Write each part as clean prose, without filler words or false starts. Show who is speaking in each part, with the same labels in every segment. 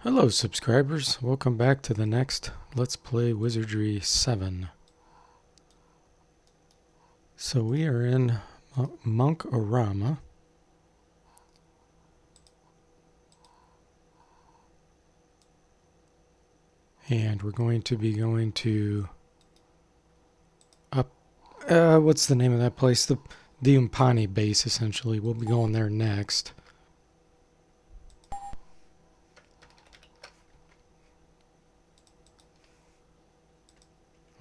Speaker 1: Hello subscribers, welcome back to the next Let's Play Wizardry 7. So we are in Monk-O-Rama. And we're going to be going to what's the name of that place? The Umpani base, essentially. We'll be going there next.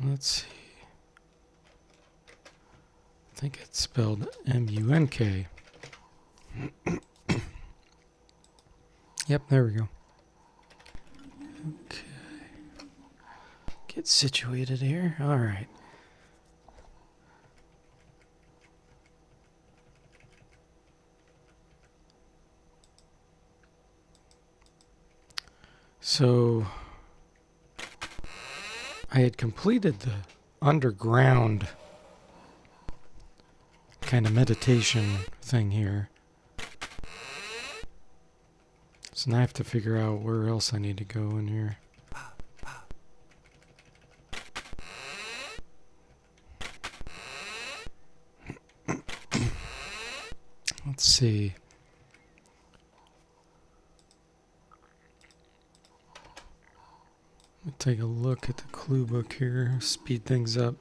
Speaker 1: Let's see. I think it's spelled M-U-N-K. Yep, there we go. Okay. Get situated here. Alright. So I had completed the underground kind of meditation thing here. So now I have to figure out where else I need to go in here. Let's see. Let me take a look at the clue book here, speed things up.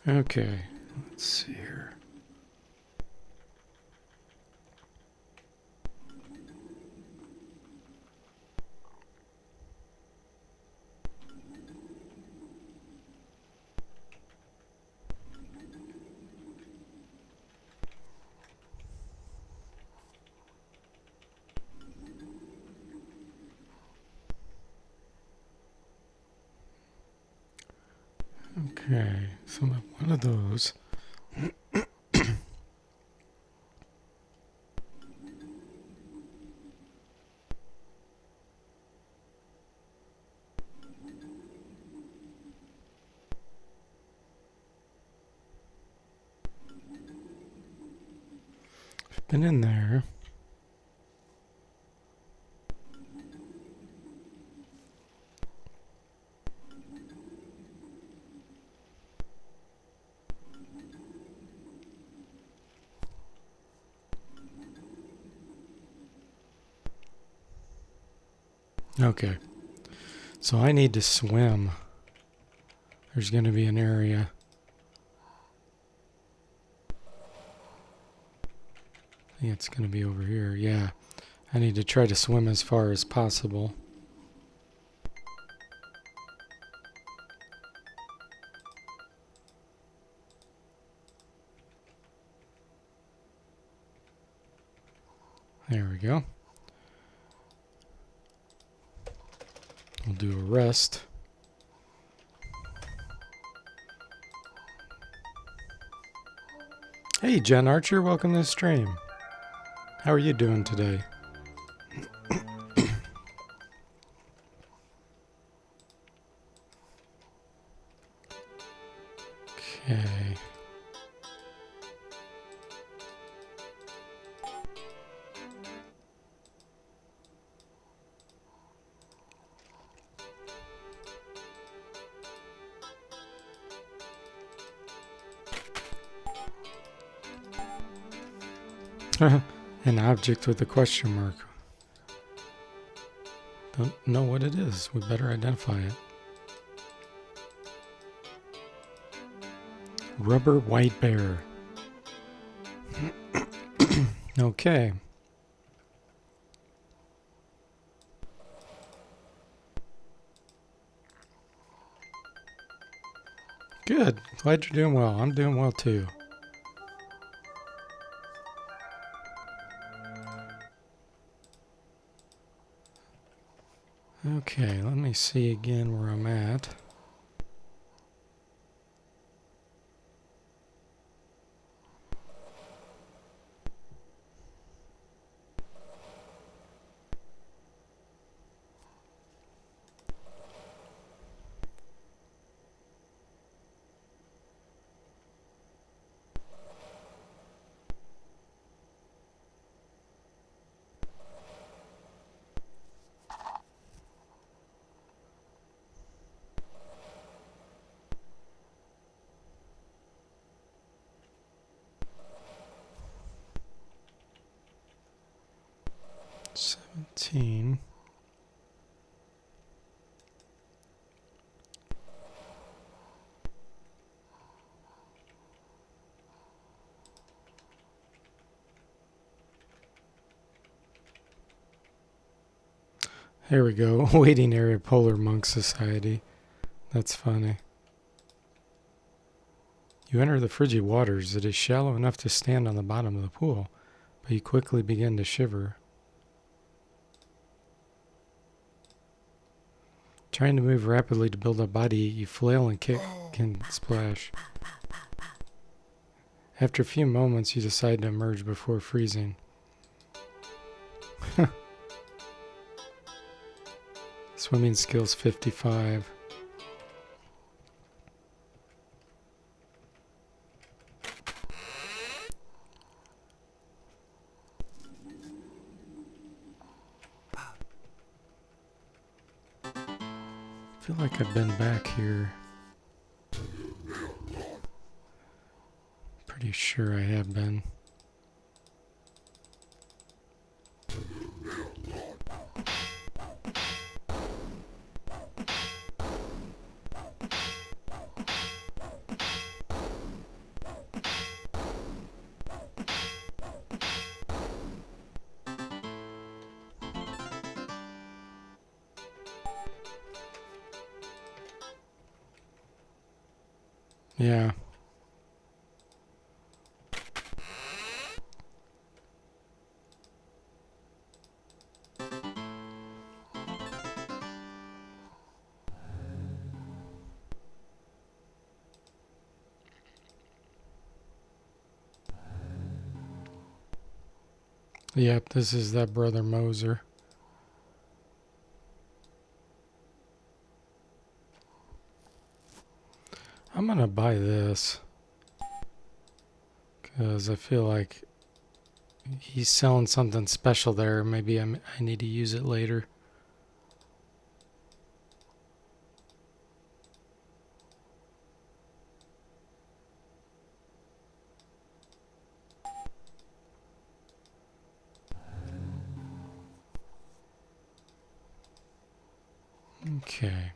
Speaker 1: Okay, let's see here. Okay, so I'm at one of those. I've been in there. Okay, so I need to swim. There's going to be an area. I think it's going to be over here. Yeah, I need to try to swim as far as possible. There we go. We'll do a rest. Hey, Jen Archer, welcome to the stream. How are you doing today? Okay. An object with a question mark. Don't know what it is. We better identify it. Rubber white bear. Okay. Good. Glad you're doing well. I'm doing well too. Okay, let me see again where I'm at. 15. There we go. Waiting area, Polar Monk Society. That's funny. You enter the frigid waters. It is shallow enough to stand on the bottom of the pool, but you quickly begin to shiver. Trying to move rapidly to build up body, you flail and kick and splash. After a few moments, you decide to emerge before freezing. Swimming skills 55. I feel like I've been back here. Pretty sure I have been. Yeah. Yep, this is that Brother Moser. I'm gonna buy this because I feel like he's selling something special there. Maybe I need to use it later. Okay.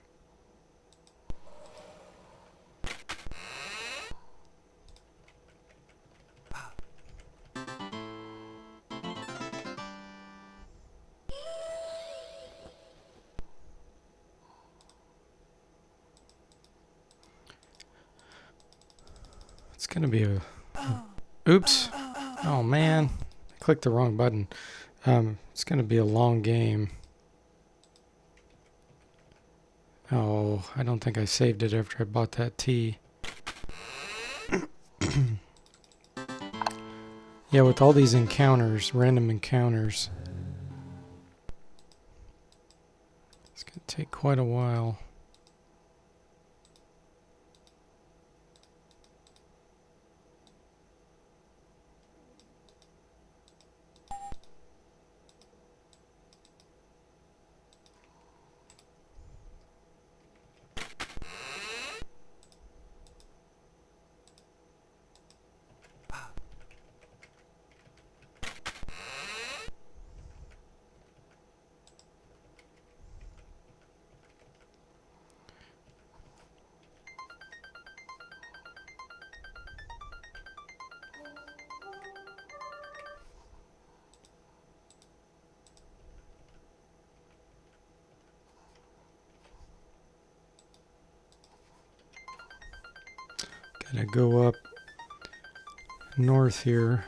Speaker 1: It's gonna be a oops. Oh man, I clicked the wrong button. It's gonna be a long game. Oh, I don't think I saved it after I bought that tea. Yeah, with all these encounters, random encounters, it's gonna take quite a while. Gotta go up north here.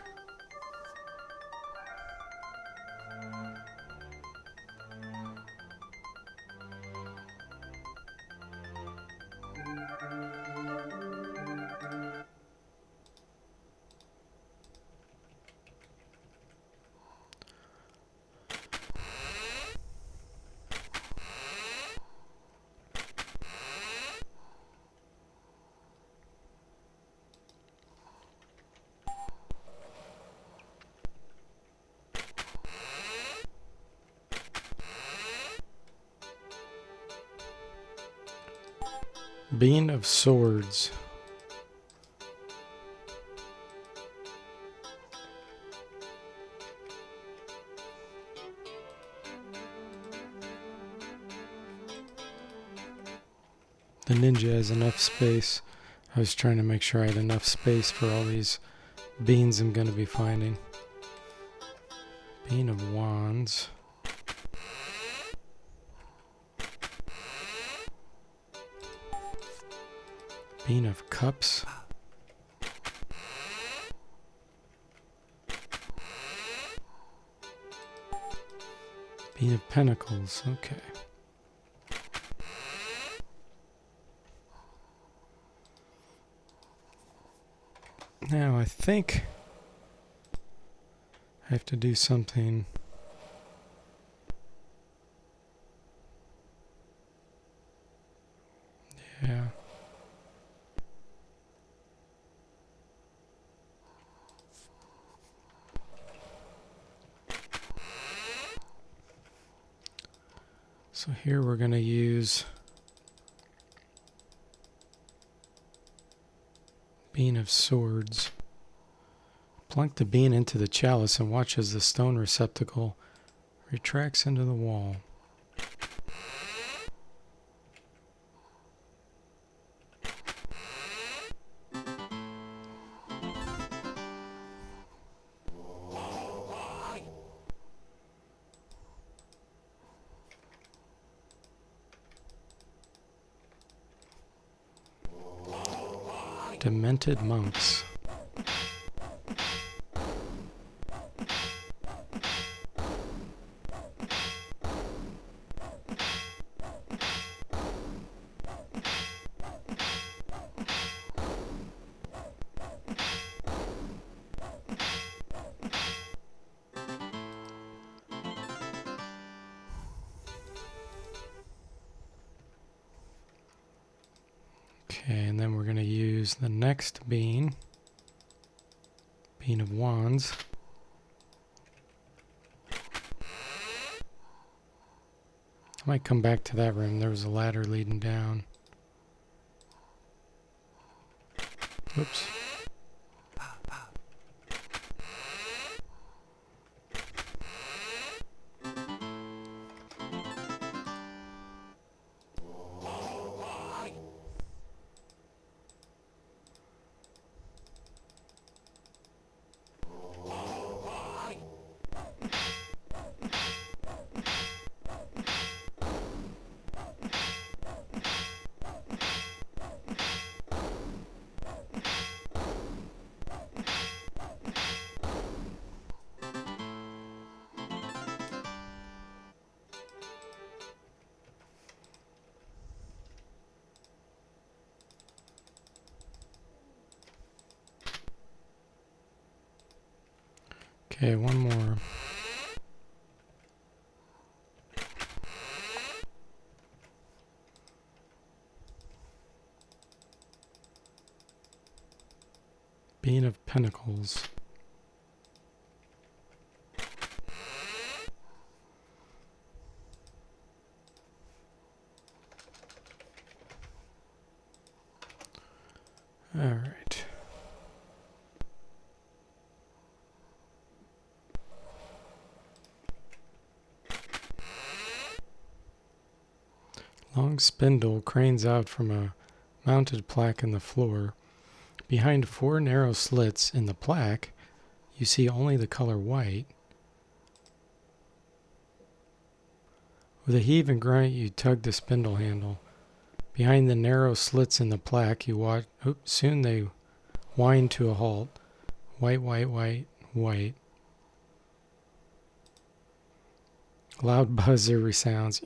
Speaker 1: Bean of Swords. the ninja has enough space. I was trying to make sure I had enough space for all these beans I'm going to be finding. Bean of Wands. Bean of Cups. Bean of Pentacles. Okay. Now I think I have to do something. Yeah. So here we're going to use Bean of Swords. Plunk the bean into the chalice and watch as the stone receptacle retracts into the wall. Demented monks. Okay, and then we're going to use the next bean, Bean of Wands. I might come back to that room. There was a ladder leading down. Whoops. Okay, one more. Bean of Pentacles. All right. Long spindle cranes out from a mounted plaque in the floor. Behind 4 narrow slits in the plaque, you see only the color white. With a heave and grunt, you tug the spindle handle. Behind the narrow slits in the plaque, you watch. Soon they wind to a halt. White, white, white, white. Loud buzzer resounds.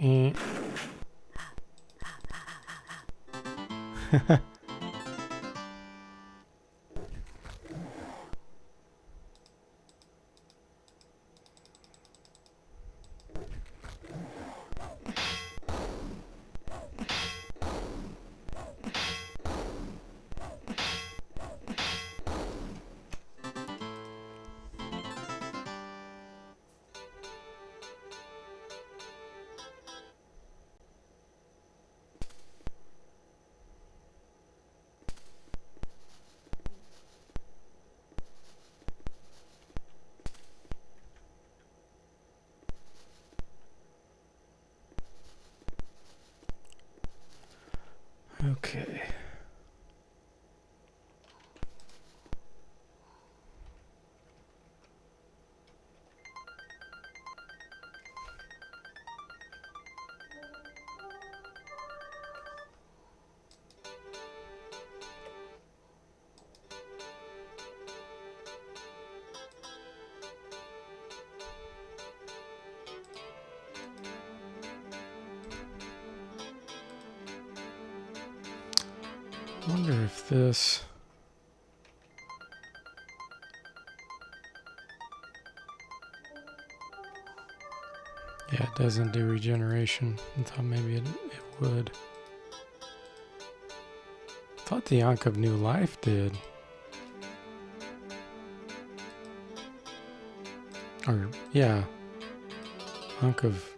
Speaker 1: I wonder if this... Yeah, it doesn't do regeneration. I thought maybe it would. I thought the Ankh of New Life did. Or, yeah. Ankh of...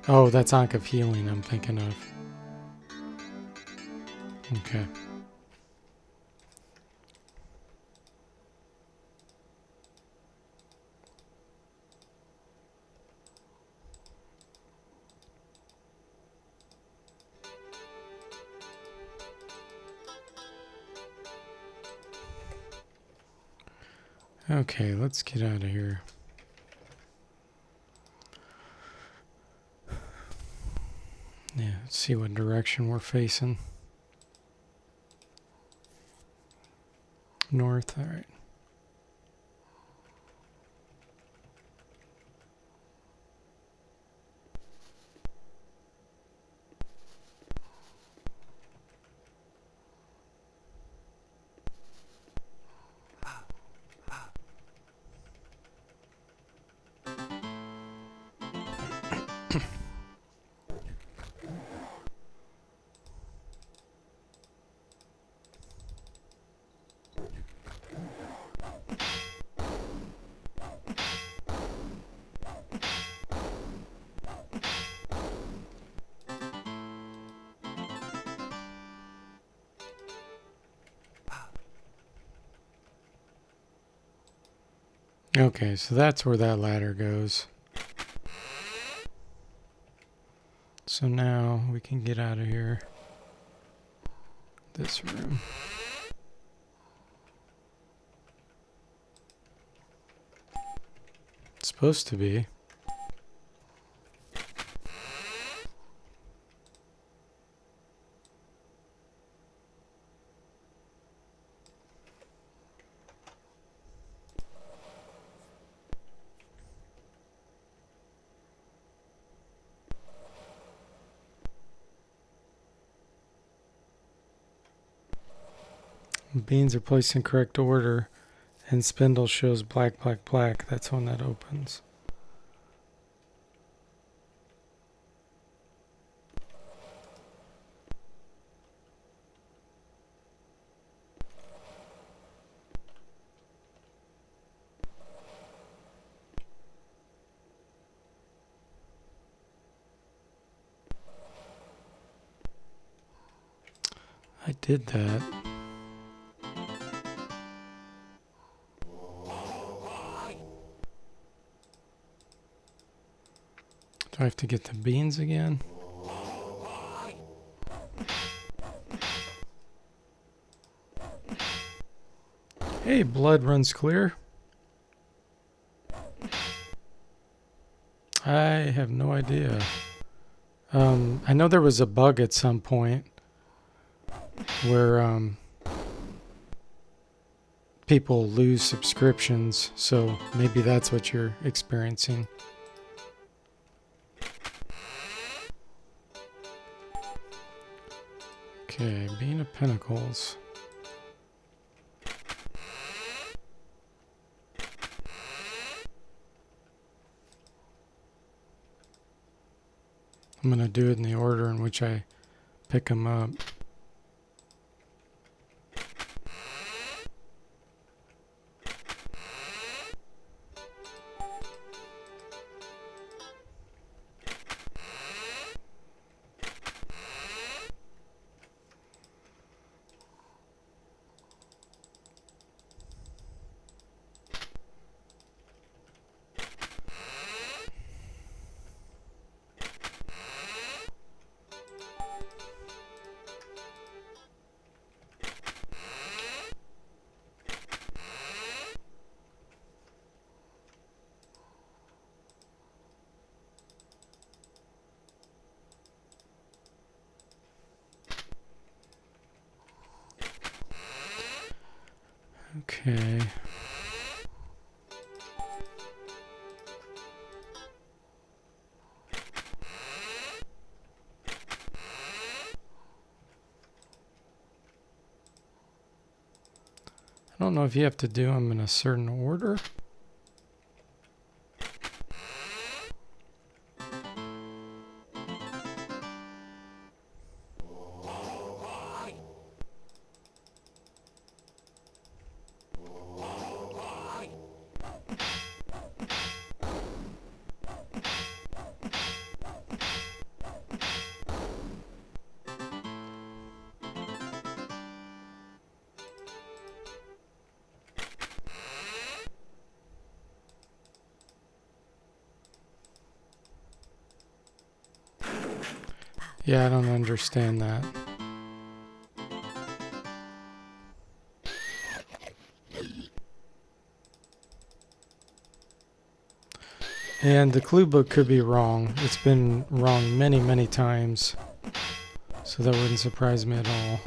Speaker 1: Oh, that's Ankh of Healing I'm thinking of. Okay. Okay, let's get out of here. Yeah, let's see what direction we're facing. North, alright. Okay, so that's where that ladder goes. So now we can get out of here. This room. It's supposed to be. Beans are placed in correct order, and spindle shows black, black, black. That's when that opens. I did that. Do I have to get the beans again? Hey, blood runs clear. I have no idea. I know there was a bug at some point where people lose subscriptions, so maybe that's what you're experiencing. Okay, Bean of Pentacles. I'm going to do it in the order in which I pick them up. Okay. I don't know if you have to do them in a certain order. Yeah, I don't understand that. And the clue book could be wrong. It's been wrong many, many times. So that wouldn't surprise me at all.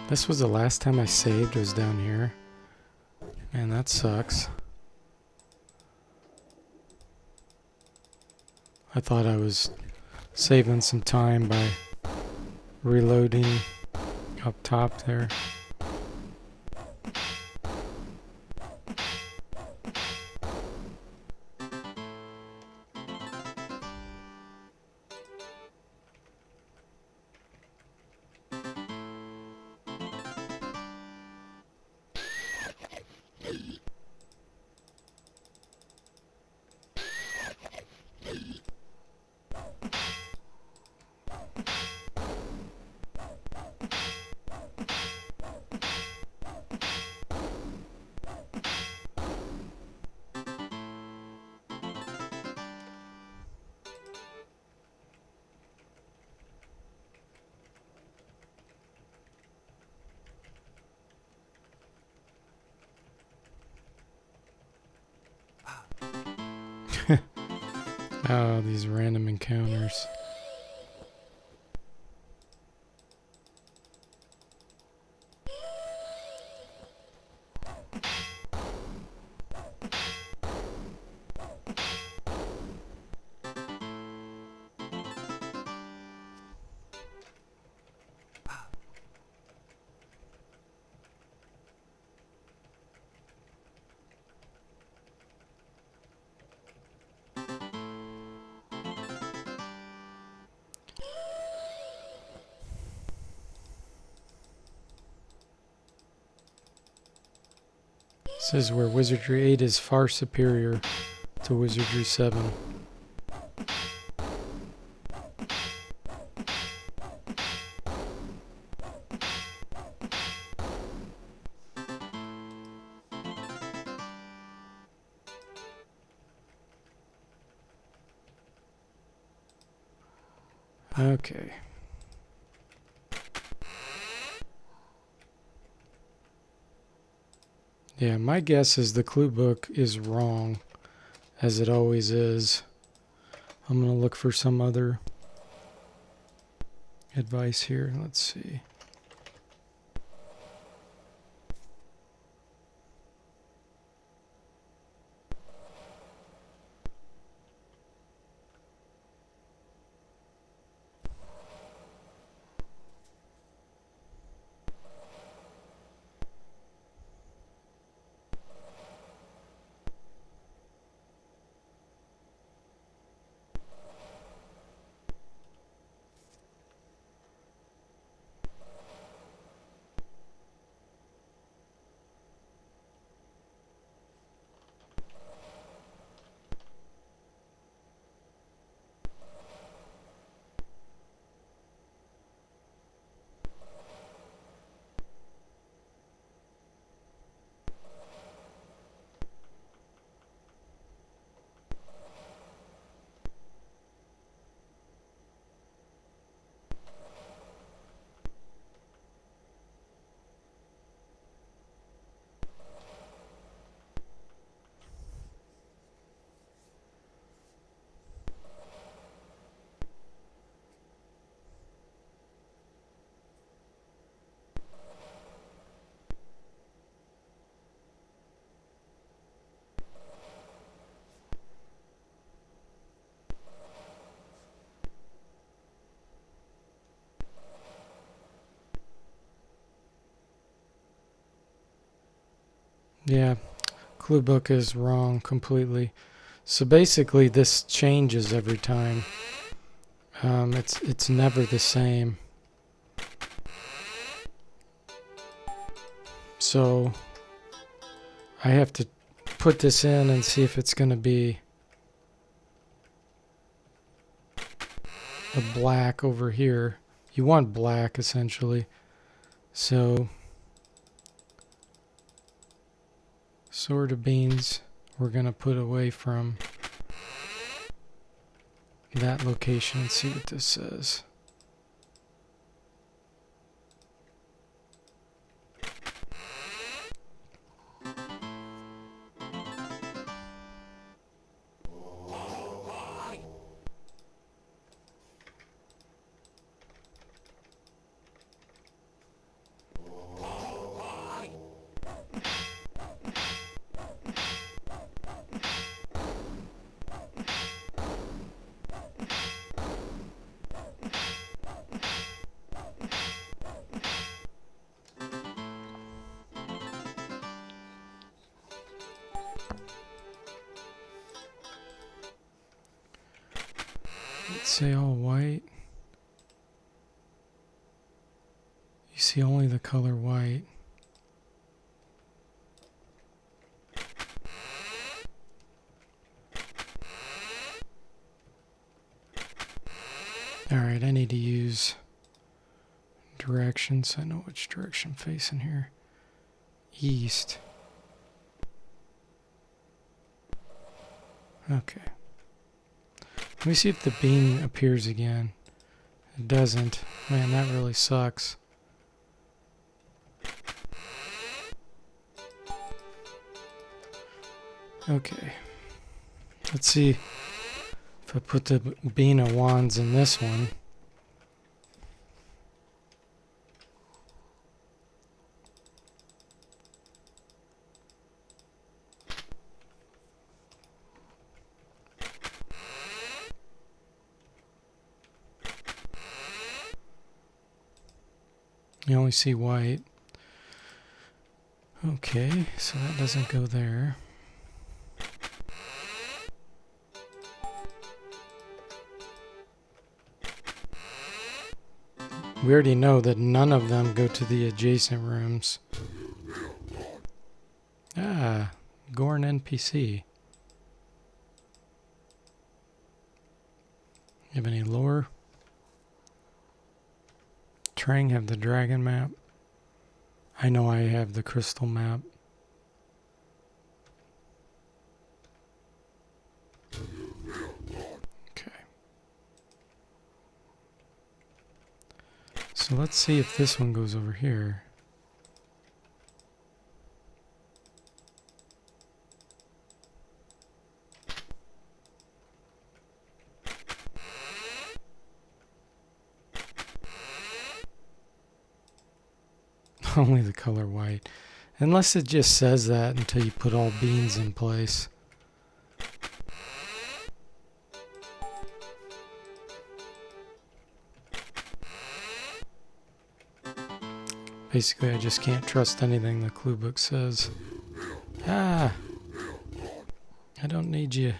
Speaker 1: This was the last time I saved, was down here. Man, that sucks. I thought I was saving some time by reloading up top there. Oh, these random encounters. This is where Wizardry 8 is far superior to Wizardry 7. Okay. Yeah, my guess is the clue book is wrong, as it always is. I'm going to look for some other advice here. Let's see. Yeah, clue book is wrong completely. So basically this changes every time. It's never the same. So I have to put this in and see if it's going to be a black over here. You want black essentially. So sort of beans we're going to put away from that location and see what this says. Let's say all white. You see only the color white. Alright, I need to use directions. I know which direction I'm facing here. East. Okay. Let me see if the bean appears again. It doesn't. Man, that really sucks. Okay. Let's see if I put the bean of wands in this one. You only see white. Okay, so that doesn't go there. We already know that none of them go to the adjacent rooms. Ah, Gorn NPC. You have any lore? Trang have the dragon map. I know I have the crystal map. Okay. So let's see if this one goes over here. Only the color white. Unless it just says that until you put all beans in place. Basically, I just can't trust anything the clue book says. Ah! I don't need you.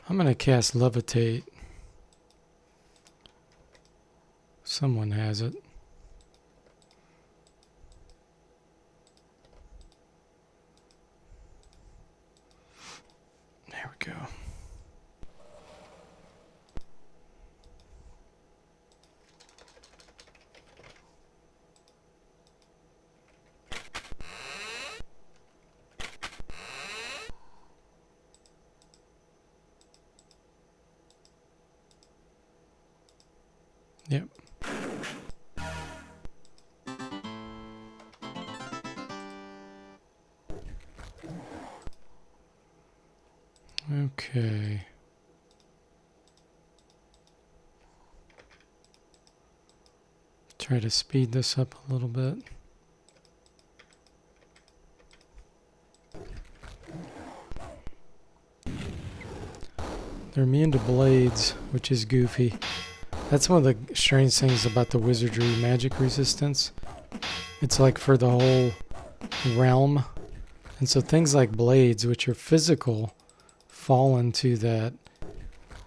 Speaker 1: I'm going to cast Levitate. Someone has it. There we go. Yep. Okay. Okay. Try to speed this up a little bit. They're immune to blades, which is goofy. That's one of the strange things about the Wizardry magic resistance. It's like for the whole realm. And so things like blades, which are physical, fall into that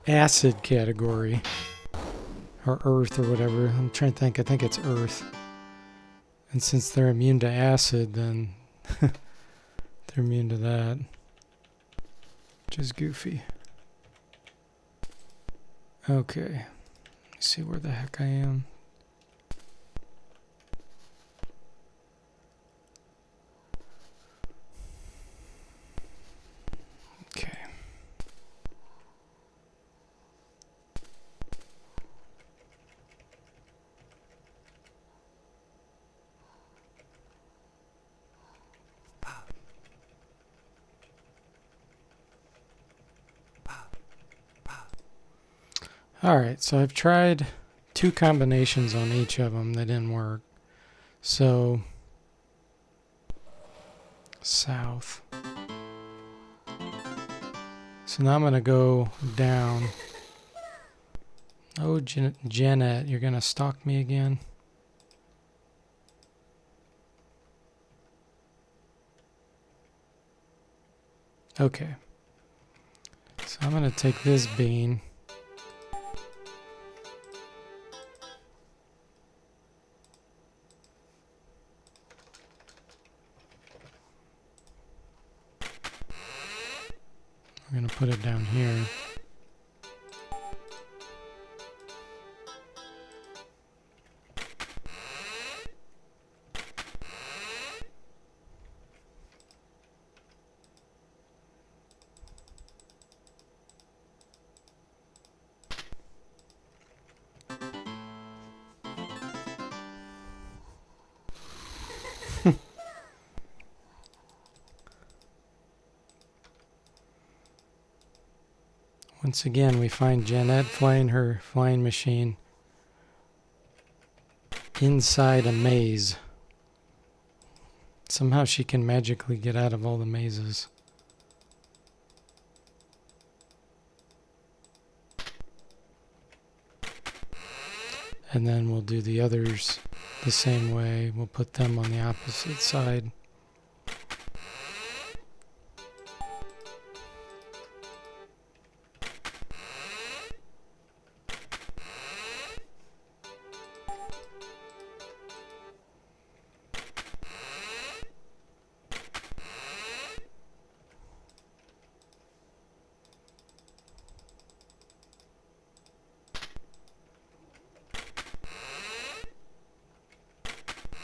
Speaker 1: acid category. Or earth or whatever. I'm trying to think. I think it's earth. And since they're immune to acid, then they're immune to that. Which is goofy. Okay. Let me see where the heck I am. Okay. Alright, so I've tried 2 combinations on each of them that didn't work. So, south. So now I'm going to go down. Oh, Janet, you're going to stalk me again? Okay. So I'm going to take this bean. I'm going to put it down here. Once again, we find Jeanette flying her flying machine inside a maze. Somehow she can magically get out of all the mazes. And then we'll do the others the same way. We'll put them on the opposite side.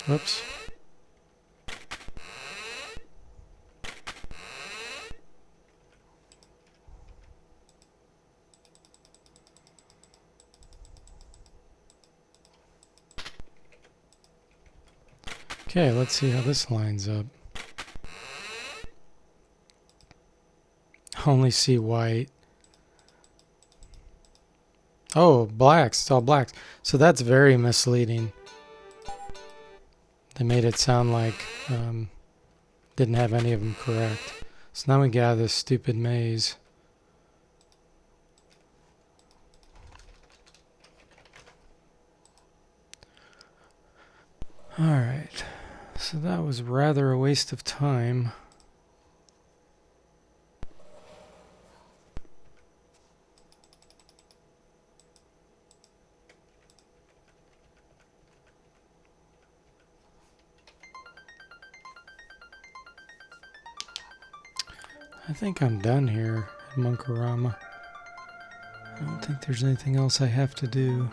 Speaker 1: Whoops. Okay, let's see how this lines up. Only see white. Oh, blacks. It's all blacks. So that's very misleading. They made it sound like didn't have any of them correct. So now we get out of this stupid maze. Alright. So that was rather a waste of time. I think I'm done here at Munkarama. I don't think there's anything else I have to do.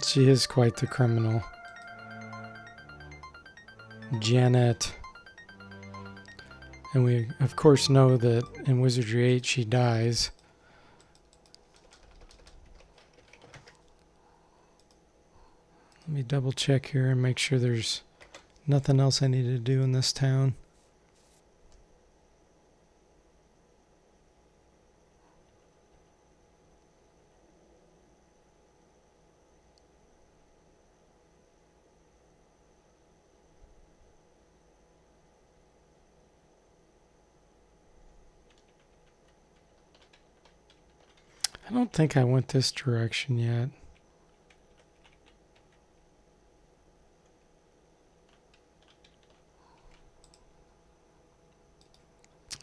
Speaker 1: She is quite the criminal. Janet. And we, of course, know that in Wizardry 8 she dies. Let me double check here and make sure there's nothing else I need to do in this town. I don't think I went this direction yet.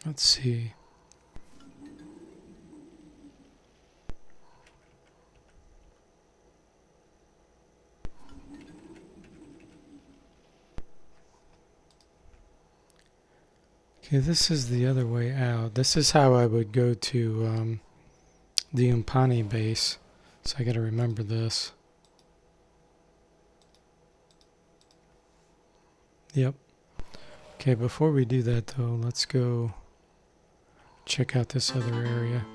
Speaker 1: Let's see. Okay, this is the other way out. This is how I would go to the Umpani base. So I gotta remember this. Yep. Okay, before we do that though, let's go check out this other area.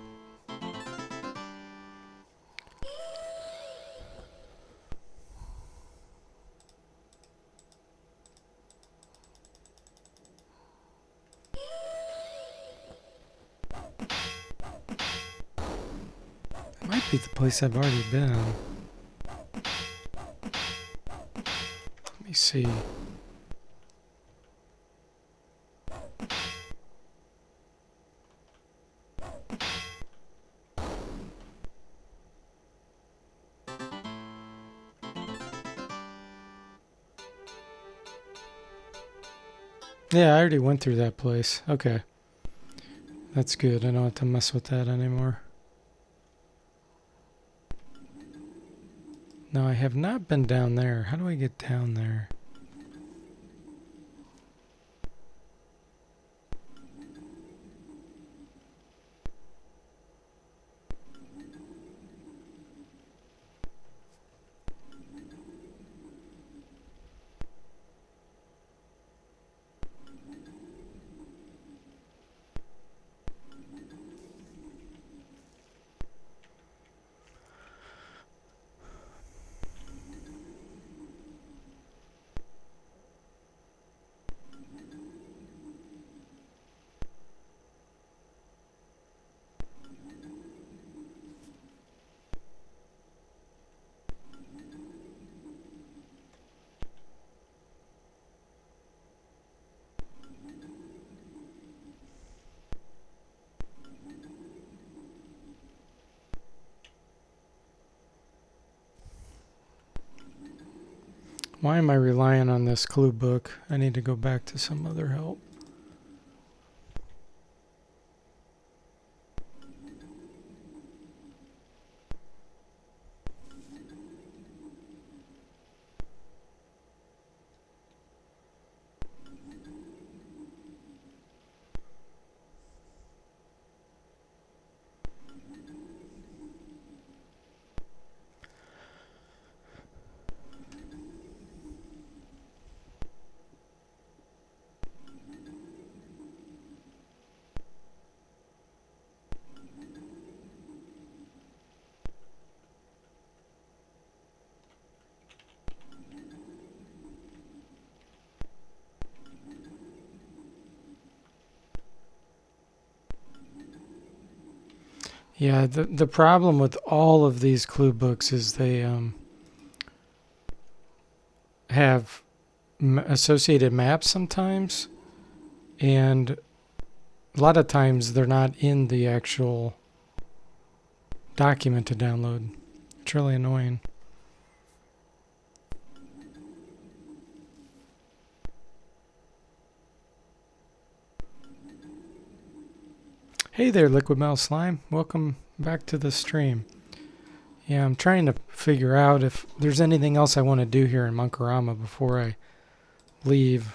Speaker 1: It might be the place I've already been. Let me see. Yeah, I already went through that place. Okay. That's good. I don't have to mess with that anymore. No, I have not been down there. How do I get down there? Why am I relying on this clue book? I need to go back to some other help. Yeah, the problem with all of these clue books is they have associated maps sometimes, and a lot of times they're not in the actual document to download. It's really annoying. Hey there, Liquid Metal Slime. Welcome back to the stream. Yeah, I'm trying to figure out if there's anything else I want to do here in Monkarama before I leave.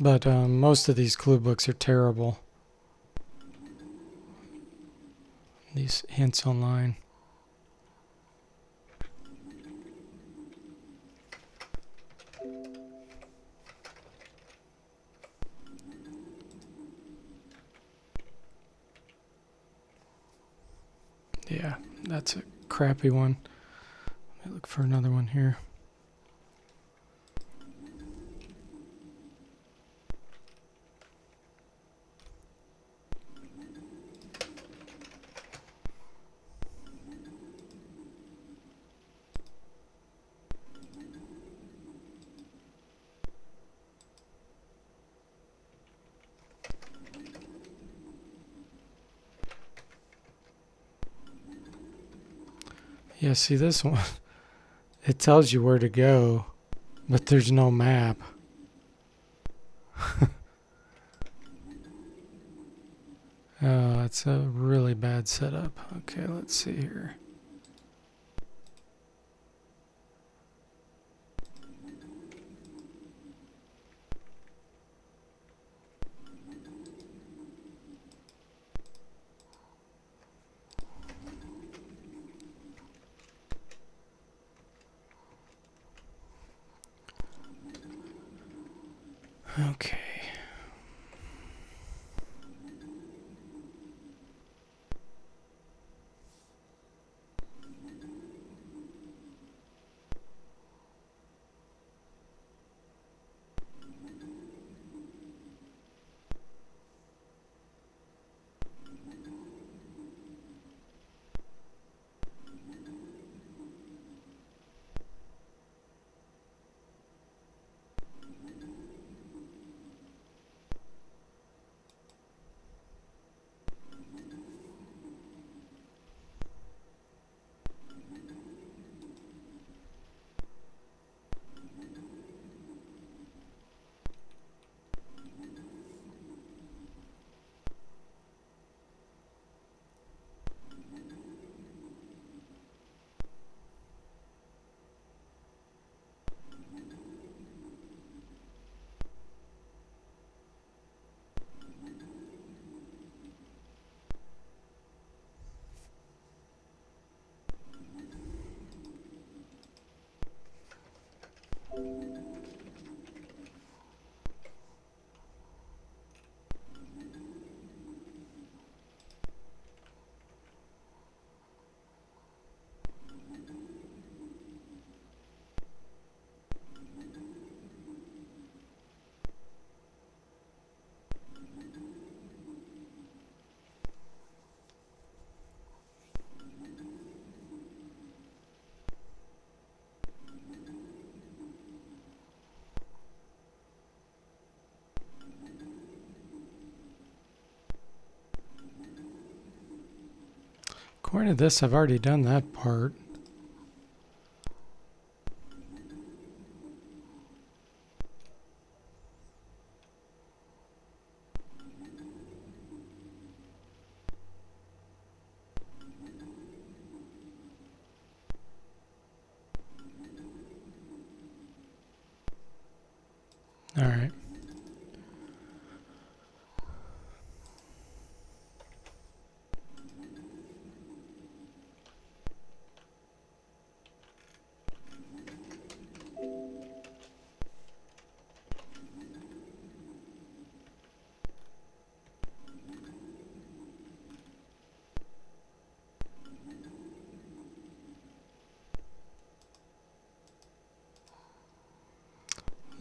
Speaker 1: But most of these clue books are terrible. These hints online. Yeah, that's a crappy one. Let me look for another one here. Yeah, see this one? It tells you where to go, but there's no map. Oh, it's a really bad setup. Okay, let's see here. Okay. According to this, I've already done that part. All right.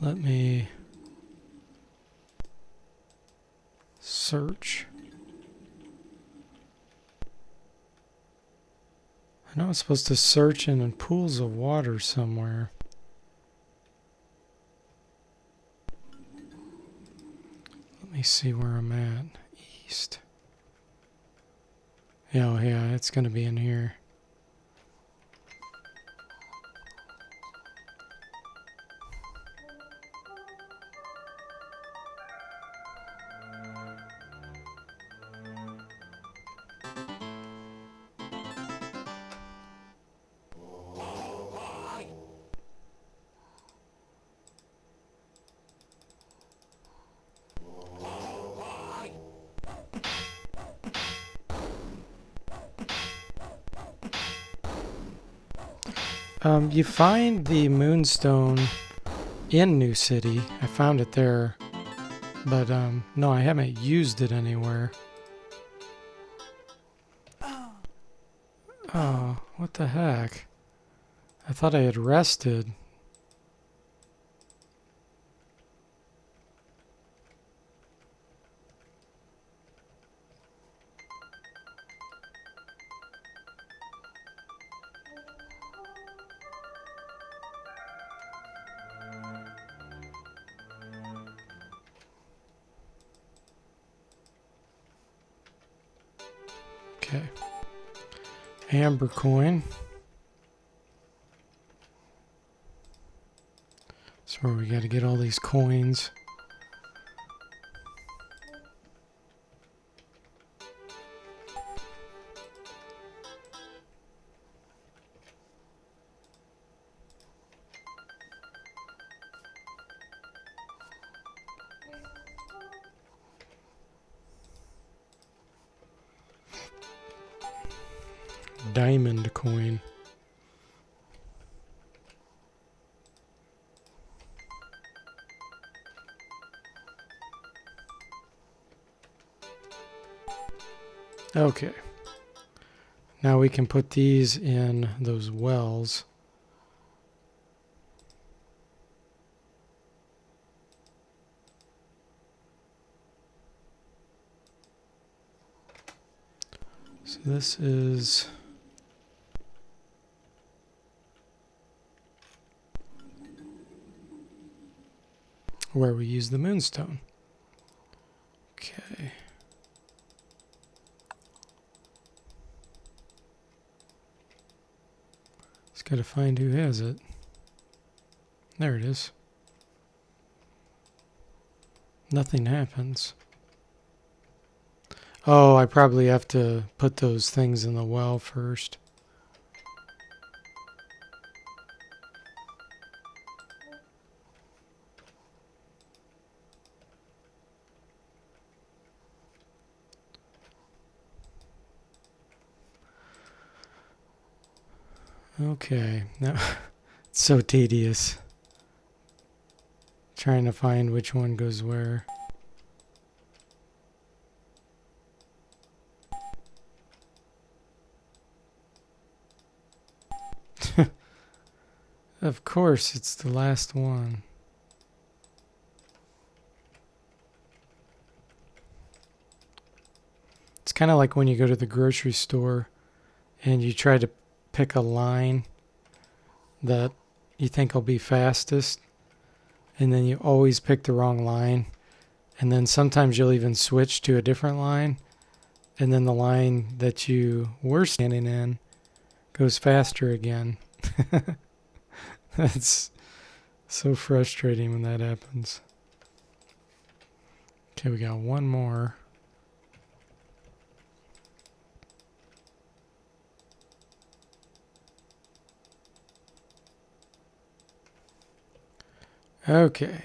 Speaker 1: Let me search. I know I'm supposed to search in pools of water somewhere. Let me see where I'm at. East. Oh, yeah, it's going to be in here. You find the moonstone in New City. I found it there. But, no, I haven't used it anywhere. Oh, what the heck? I thought I had rested. Okay. Amber coin. That's where we got to get all these coins. Diamond coin. Okay. Now we can put these in those wells. So this is where we use the moonstone. Okay. Just gotta find who has it. There it is. Nothing happens. Oh, I probably have to put those things in the well first. Okay, now it's so tedious trying to find which one goes where. Of course, it's the last one. It's kind of like when you go to the grocery store and you try to pick a line that you think will be fastest, and then you always pick the wrong line, and then sometimes you'll even switch to a different line, and then the line that you were standing in goes faster again. That's so frustrating when that happens. Okay, we got one more. Okay.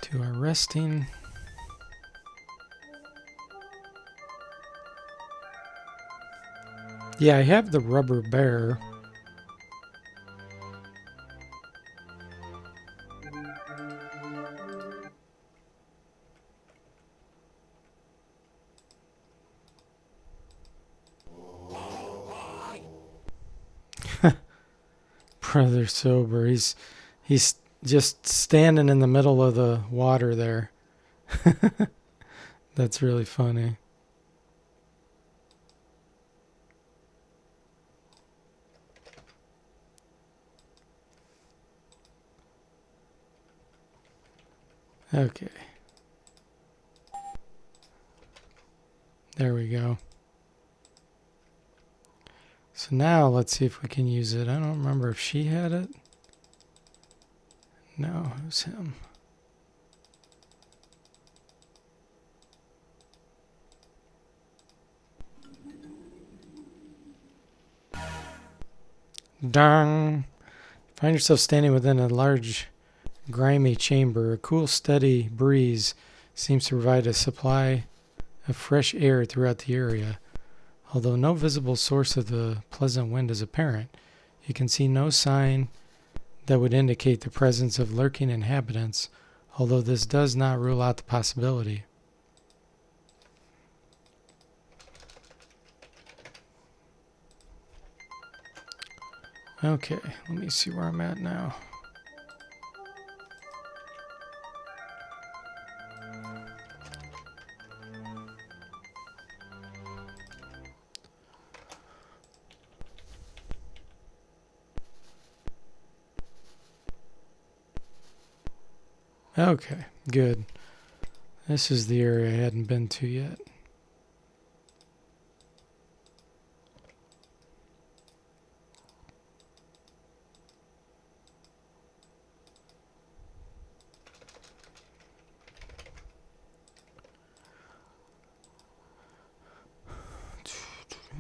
Speaker 1: To our resting. Yeah, I have the rubber bear. Brother Sober, he's just standing in the middle of the water there. That's really funny. Okay. There we go. So now let's see if we can use it. I don't remember if she had it. No, it was him. Dang. Find yourself standing within a large, grimy chamber. A cool, steady breeze seems to provide a supply of fresh air throughout the area. Although no visible source of the pleasant wind is apparent, you can see no sign that would indicate the presence of lurking inhabitants, although this does not rule out the possibility. Okay, let me see where I'm at now. Okay, good. This is the area I hadn't been to yet.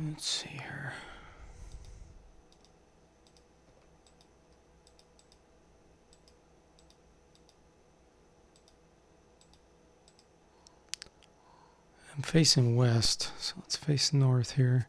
Speaker 1: Let's see here. I'm facing west, so let's face north here.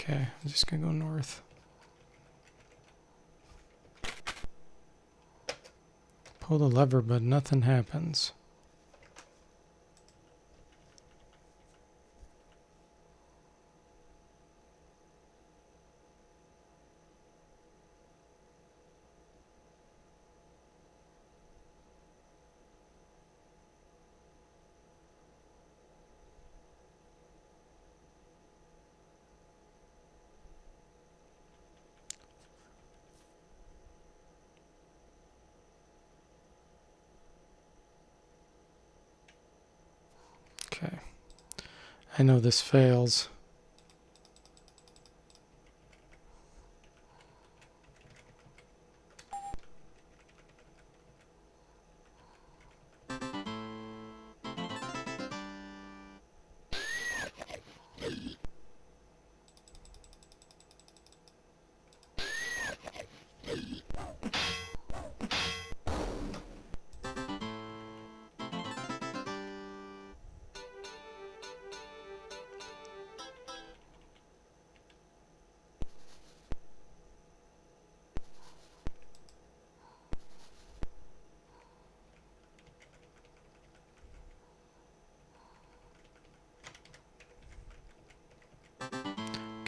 Speaker 1: Okay, I'm just gonna go north. Pull the lever, but nothing happens. Okay. I know this fails.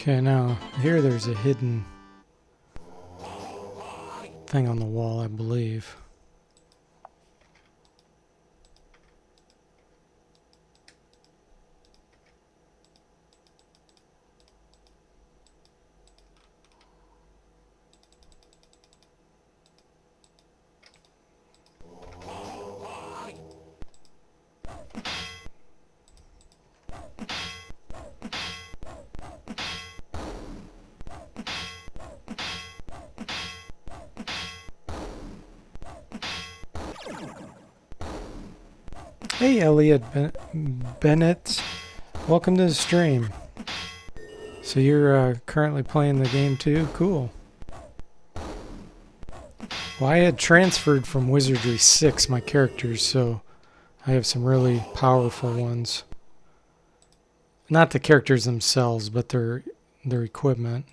Speaker 1: Okay, now here there's a hidden thing on the wall, I believe. Hey, Elliot Bennett. Welcome to the stream. So you're currently playing the game too? Cool. Well, I had transferred from Wizardry 6 my characters, so I have some really powerful ones. Not the characters themselves, but their equipment.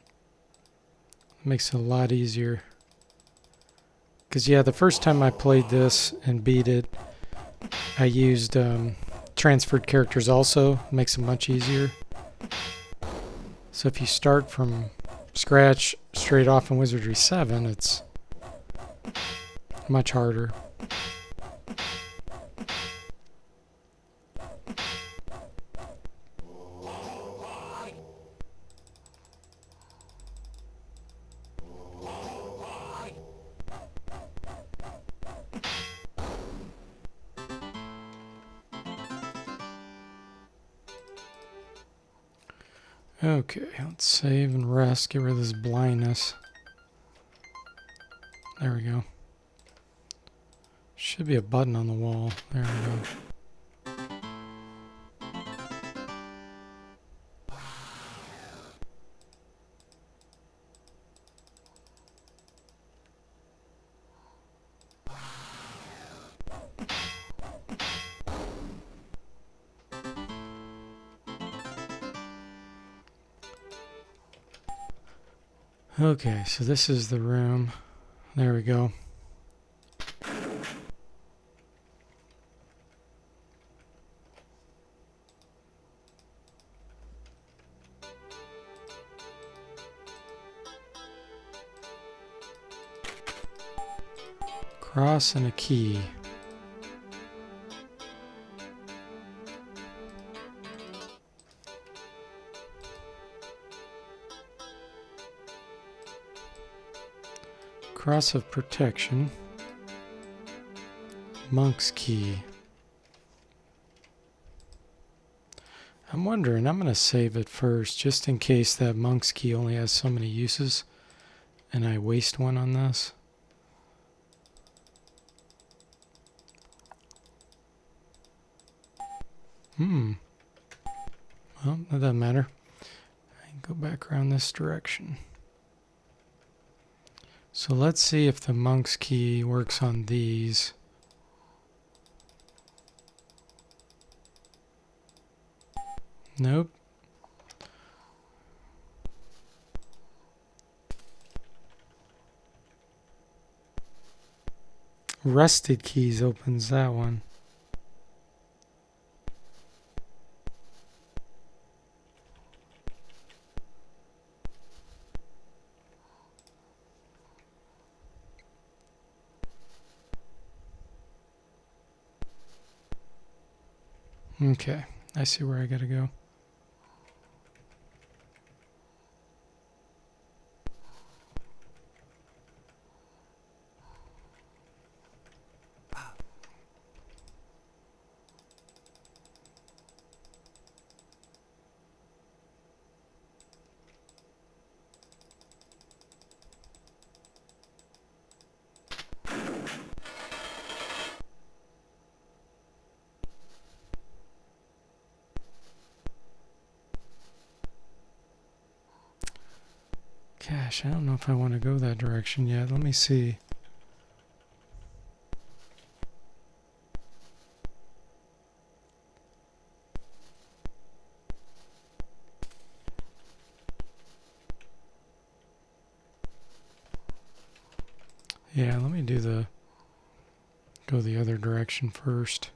Speaker 1: It makes it a lot easier. Because, yeah, the first time I played this and beat it, I used transferred characters also. It makes it much easier. So if you start from scratch straight off in Wizardry 7, it's much harder. Okay, let's save and rest. Get rid of this blindness. There we go. Should be a button on the wall. There we go. Okay, so this is the room. There we go. Cross and a key. Cross of protection. Monk's key. I'm wondering, I'm going to save it first just in case that monk's key only has so many uses and I waste one on this. Well, that doesn't matter. I can go back around this direction. So let's see if the monk's key works on these. Nope. Rusted keys opens that one. Okay, I see where I gotta go. Gosh, I don't know if I want to go that direction yet. Let me see. Yeah, let me go the other direction first.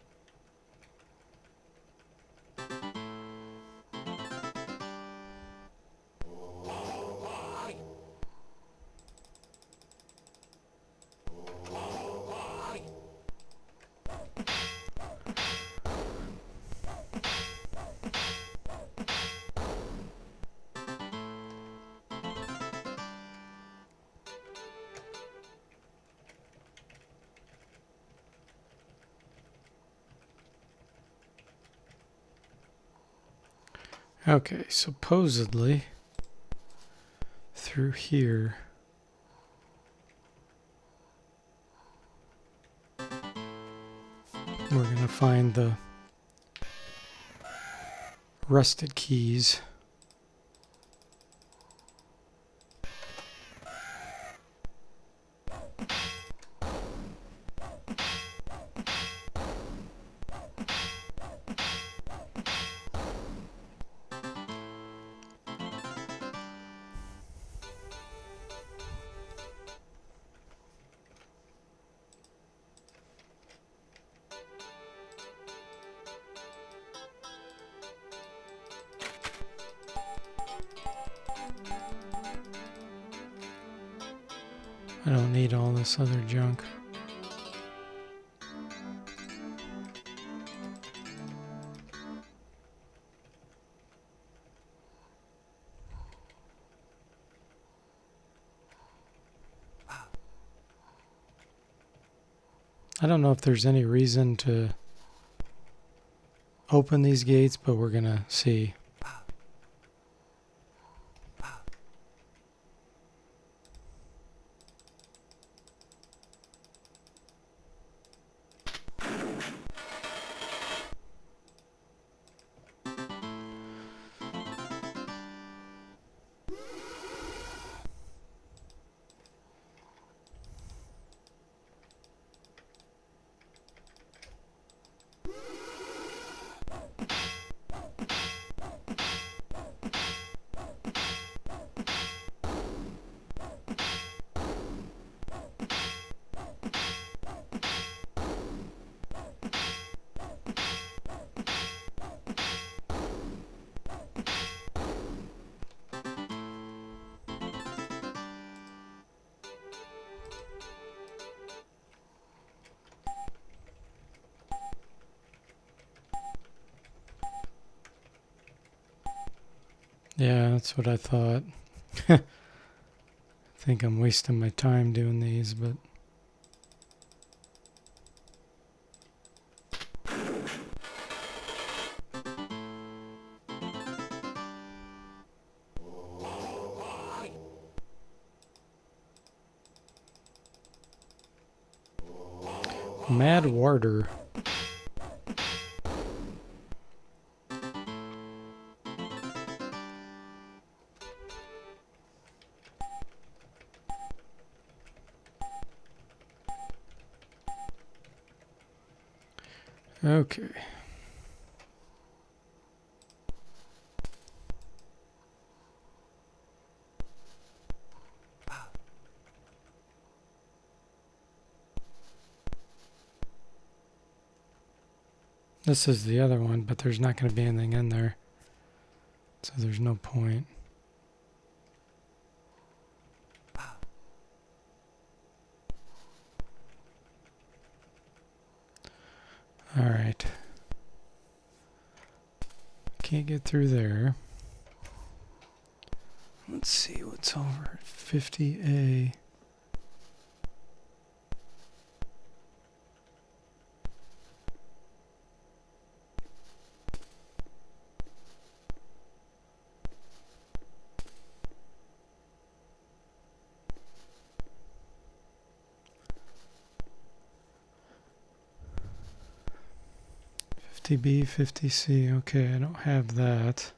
Speaker 1: Okay, supposedly through here. We're going to find the rusted keys. I don't need all this other junk. I don't know if there's any reason to open these gates, but we're gonna see. Yeah, that's what I thought. I think I'm wasting my time doing these, but... Mad Warder. Okay. This is the other one, but there's not going to be anything in there. So there's no point. Alright. Can't get through there. Let's see what's over at 50A. B, 50C. Okay, I don't have that.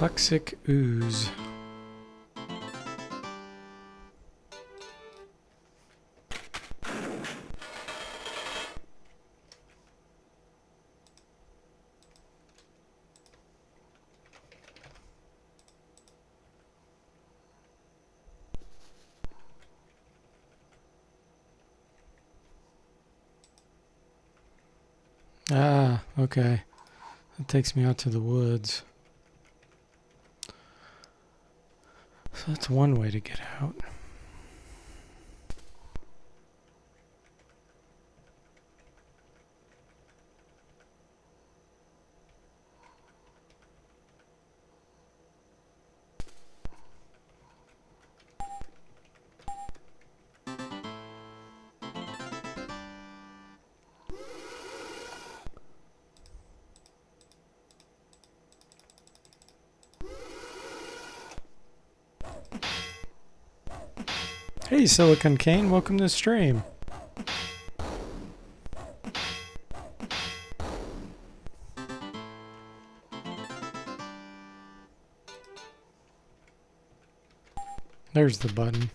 Speaker 1: Toxic Ooze. Ah, okay. That takes me out to the woods. So that's one way to get out. Hey, Silicon Kane, welcome to the stream. There's the button.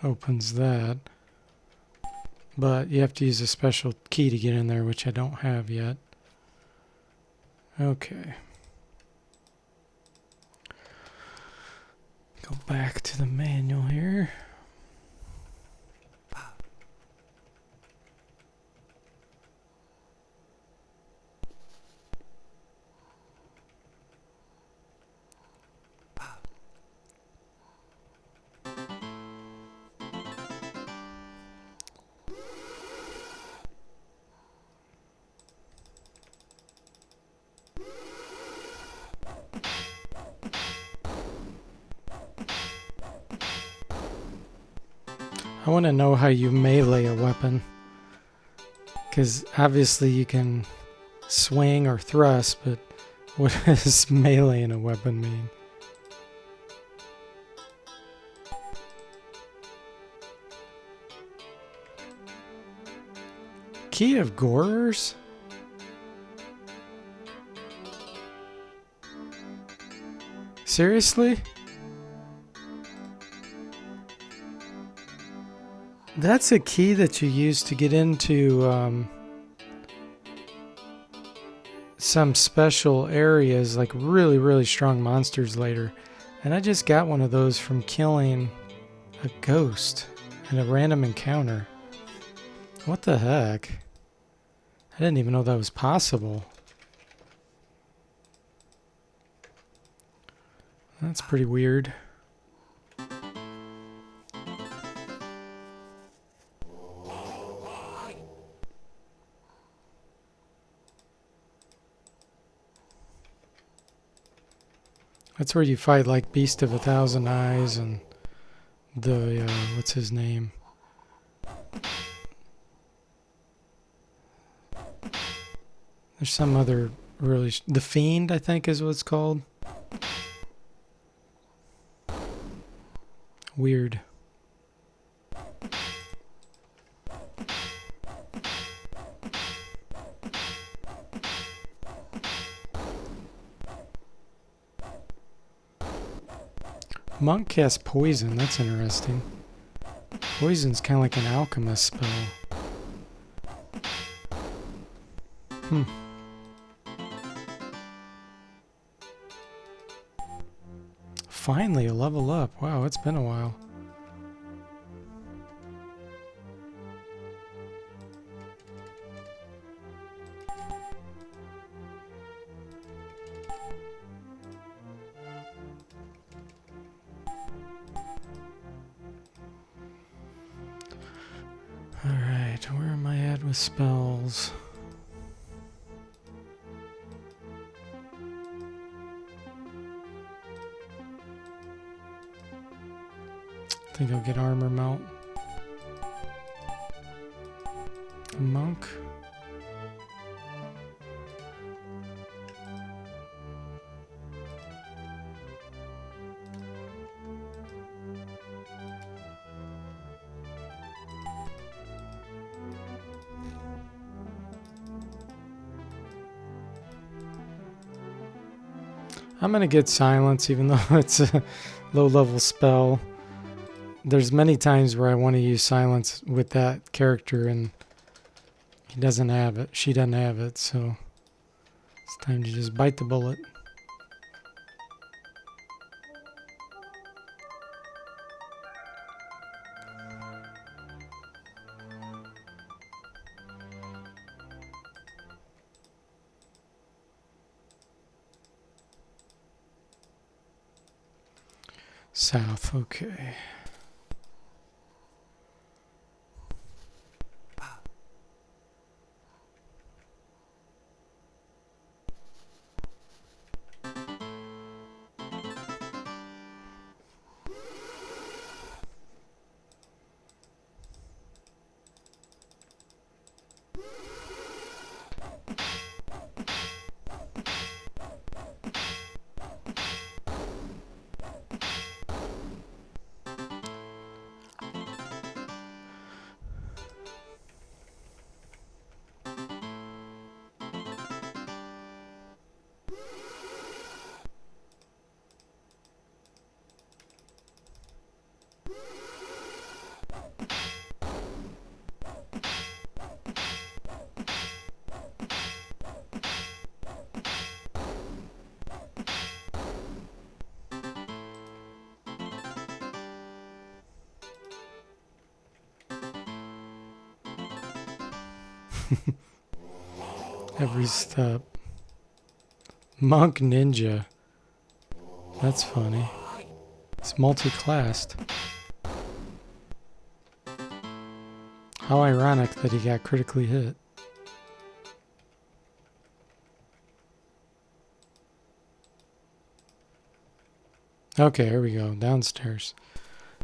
Speaker 1: Opens that. But you have to use a special key to get in there, which I don't have yet. Okay. Go back to the manual here. I want to know how you melee a weapon. Because obviously you can swing or thrust, but what does melee in a weapon mean? Key of Gorers? Seriously? That's a key that you use to get into some special areas, like really, really strong monsters later. And I just got one of those from killing a ghost in a random encounter. What the heck? I didn't even know that was possible. That's pretty weird. That's where you fight like Beast of a Thousand Eyes and the, what's his name? There's some other really... The Fiend, I think is what it's called. Weird. Monk casts poison. That's interesting. Poison's kind of like an alchemist spell. Finally, a level up. Wow, it's been a while. Alright, where am I at with spells? I think I'll get armor mount. Monk. I'm gonna get silence even though it's a low level spell. There's many times where I want to use silence with that character and he doesn't have it. She doesn't have it, so it's time to just bite the bullet. South, okay. Every step. Monk Ninja. That's funny. It's multi-classed. How ironic that he got critically hit. Okay, here we go. Downstairs.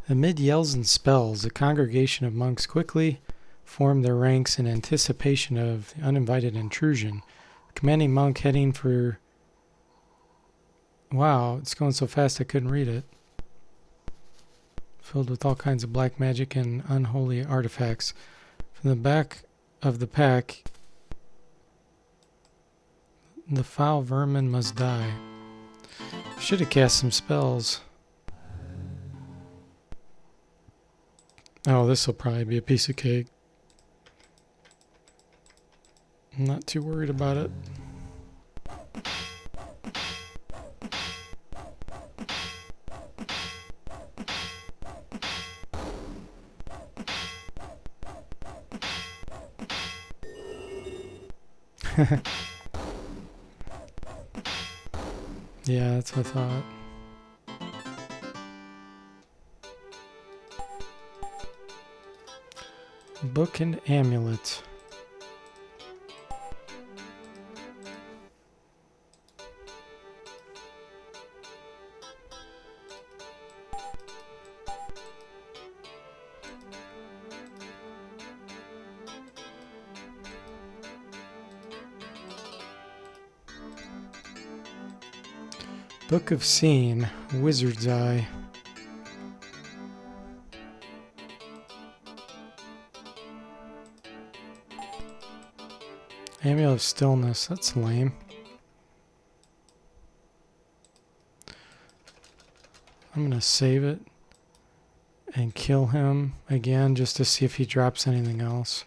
Speaker 1: Amid yells and spells, a congregation of monks quickly formed their ranks in anticipation of the uninvited intrusion. The commanding monk heading for... Wow, it's going so fast I couldn't read it. Filled with all kinds of black magic and unholy artifacts. From the back of the pack, the foul vermin must die. Should have cast some spells. Oh, this will probably be a piece of cake. I'm not too worried about it. Yeah, that's what I thought. Book and amulet. Book of Scene, Wizard's Eye. Amulet of Stillness, that's lame. I'm gonna save it and kill him again just to see if he drops anything else.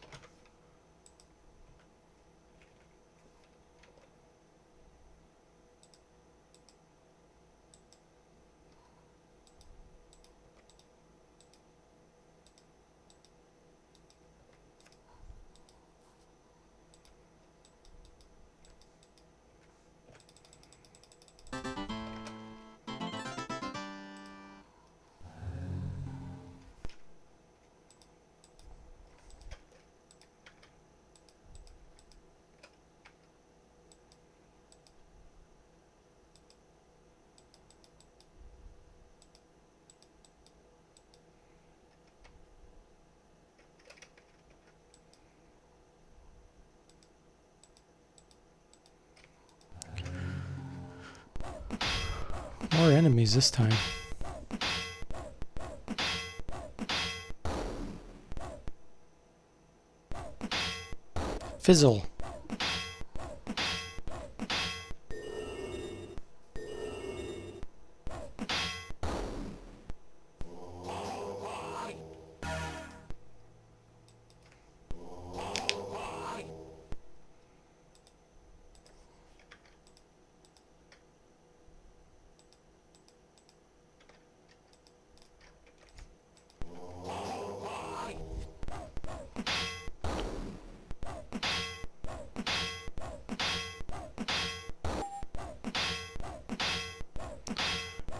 Speaker 1: More enemies this time. Fizzle.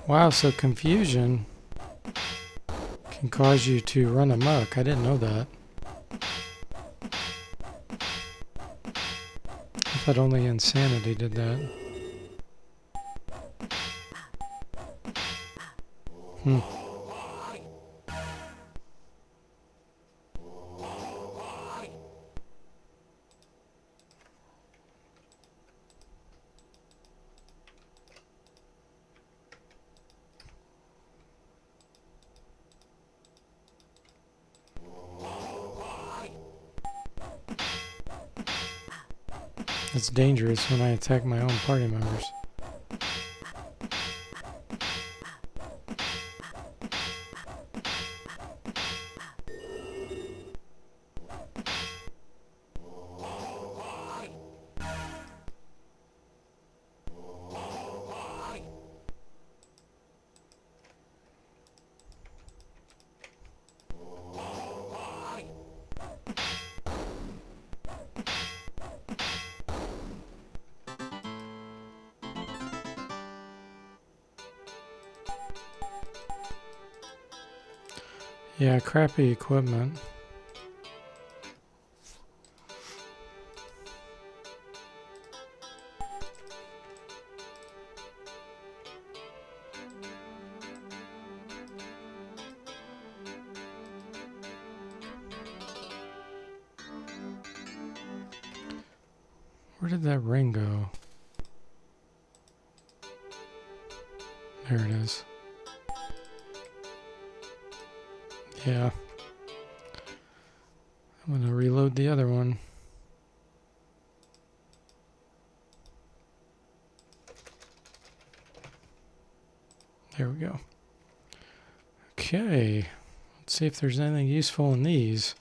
Speaker 1: Wow, so confusion can cause you to run amok. I didn't know that. I thought only insanity did that. It's dangerous when I attack my own party members. Yeah, crappy equipment. Where did that ring go? There it is. Yeah. I'm going to reload the other one. There we go. Okay. Let's see if there's anything useful in these.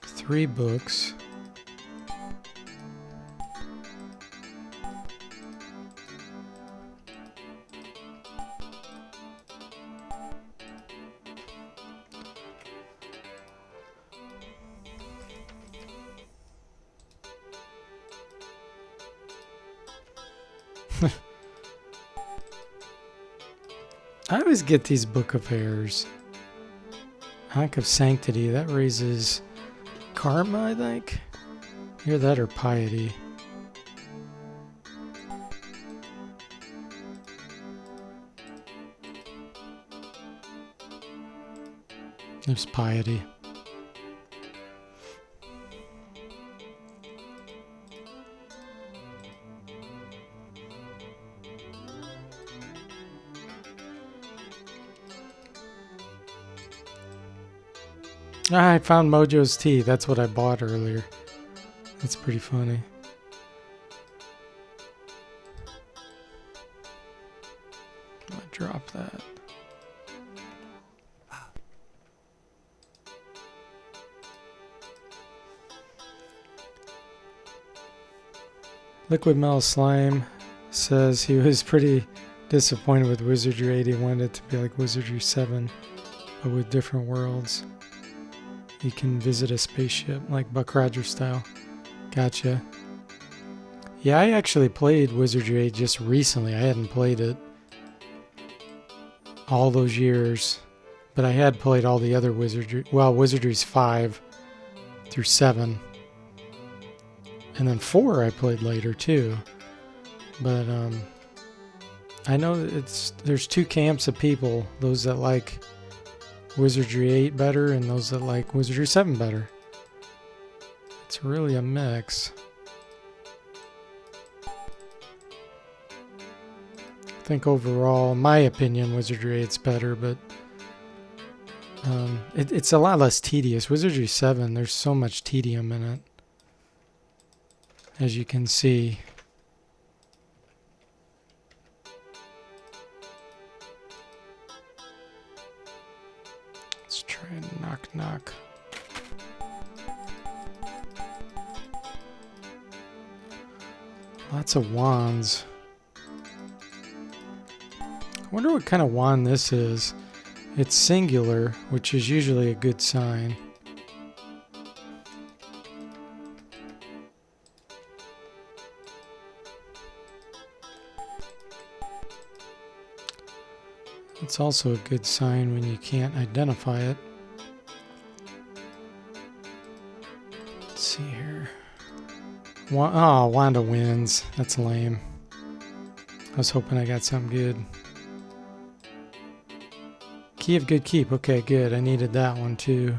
Speaker 1: Three books. I always get these book of errors. Act of Sanctity, that raises karma, I think. Either that or piety. There's piety. Ah, I found Mojo's tea. That's what I bought earlier. That's pretty funny. I'll drop that. Liquid Metal Slime says he was pretty disappointed with Wizardry 8. He wanted it to be like Wizardry 7, but with different worlds. You can visit a spaceship, like Buck Rogers style. Gotcha. Yeah, I actually played Wizardry 8 just recently. I hadn't played it all those years, but I had played all the other Wizardry. Well, Wizardry's 5 through 7. And then 4 I played later too. But I know that there's two camps of people. Those that like Wizardry 8 better and those that like Wizardry 7 better. It's really a mix. I think overall, in my opinion, Wizardry 8's better, but it's a lot less tedious. Wizardry 7, there's so much tedium in it, as you can see. Let's try and knock. Lots of wands. I wonder what kind of wand this is. It's singular, which is usually a good sign. It's also a good sign when you can't identify it. Let's see here. Oh, Wanda wins. That's lame. I was hoping I got something good. Key of Good Keep. Okay, good. I needed that one too.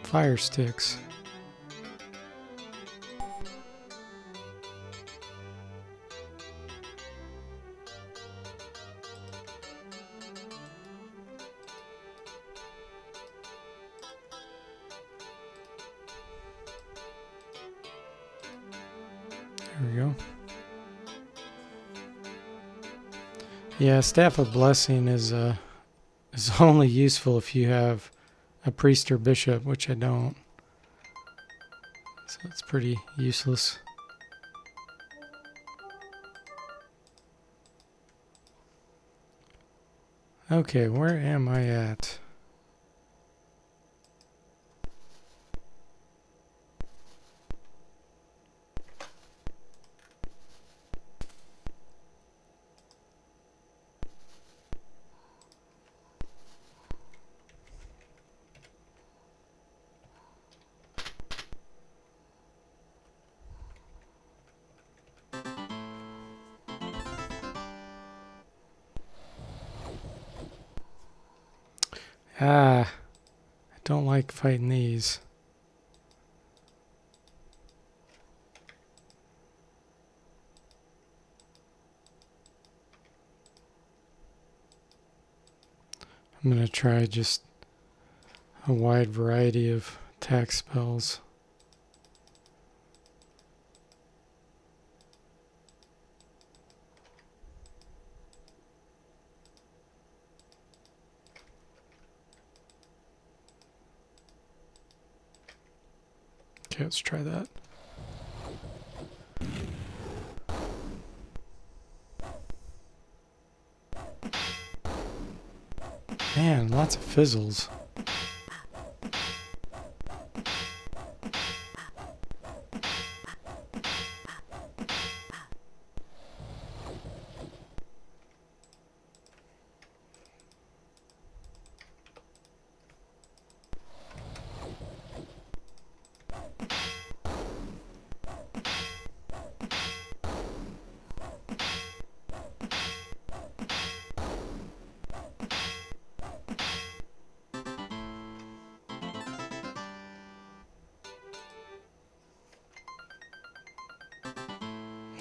Speaker 1: Fire sticks. There we go. Yeah, Staff of Blessing is only useful if you have a priest or bishop, which I don't. So it's pretty useless. Okay, where am I at? Ah, I don't like fighting these. I'm going to try just a wide variety of attack spells. Okay, let's try that. Man, lots of fizzles.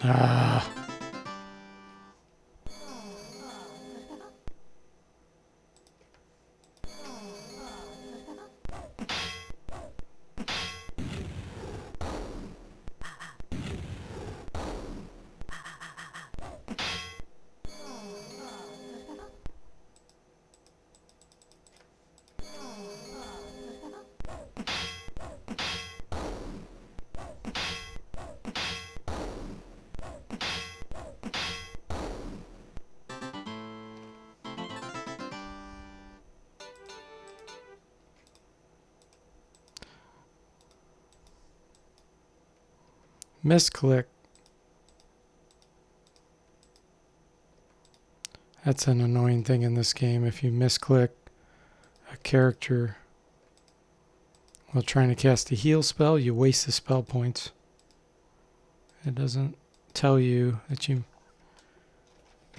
Speaker 1: Ah. Misclick. That's an annoying thing in this game. If you misclick a character while trying to cast a heal spell, you waste the spell points. It doesn't tell you that you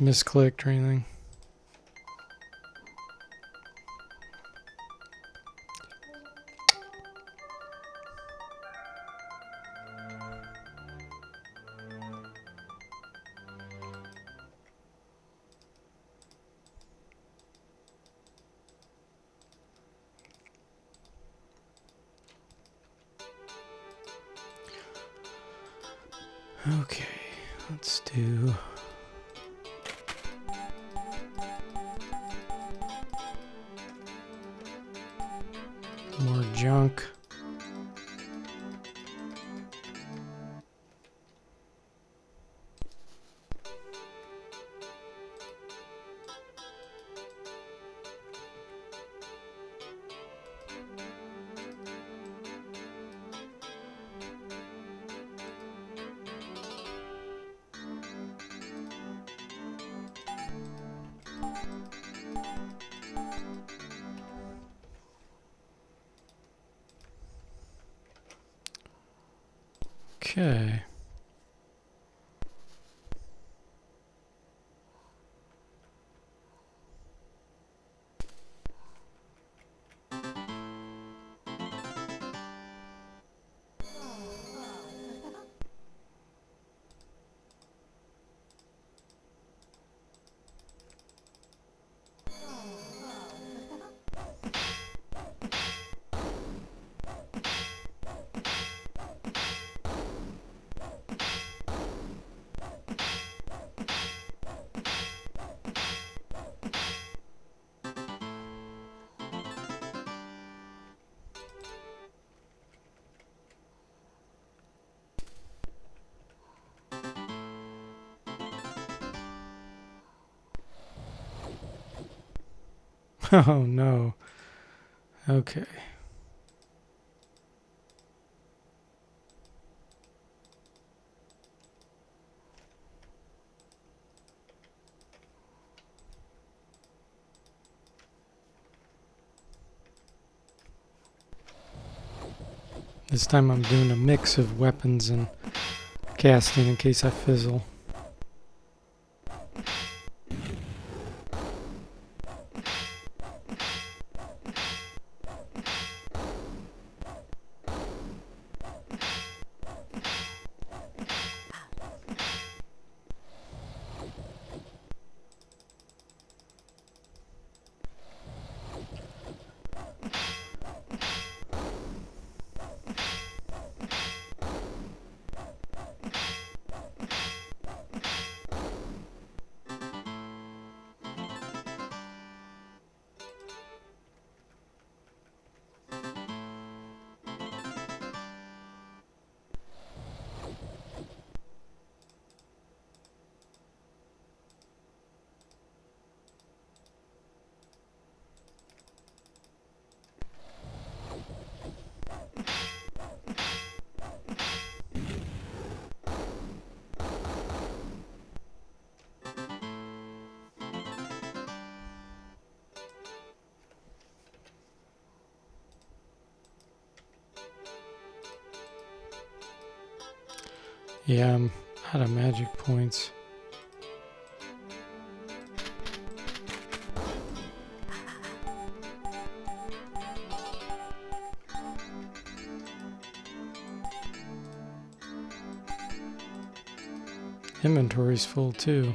Speaker 1: misclicked or anything. Okay, let's do more junk. Okay. Oh no. Okay. This time I'm doing a mix of weapons and casting in case I fizzle. Yeah, I'm out of magic points. Inventory's full too.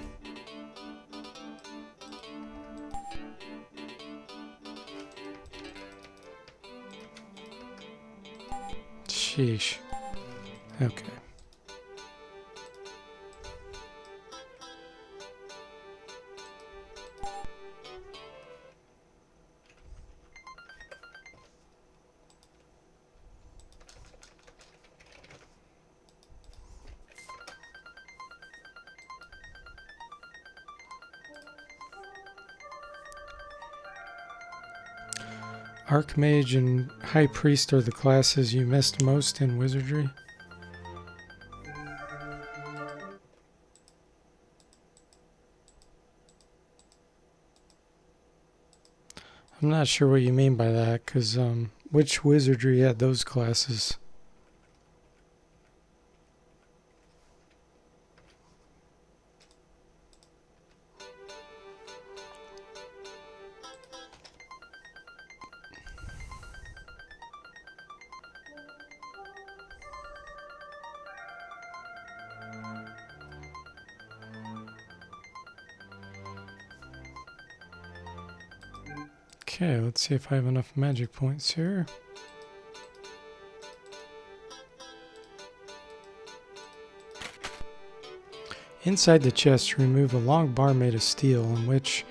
Speaker 1: Sheesh. Okay. Archmage and High Priest are the classes you missed most in Wizardry. I'm not sure what you mean by that, because which Wizardry had those classes? Okay, let's see if I have enough magic points here. Inside the chest, remove a long bar made of steel in which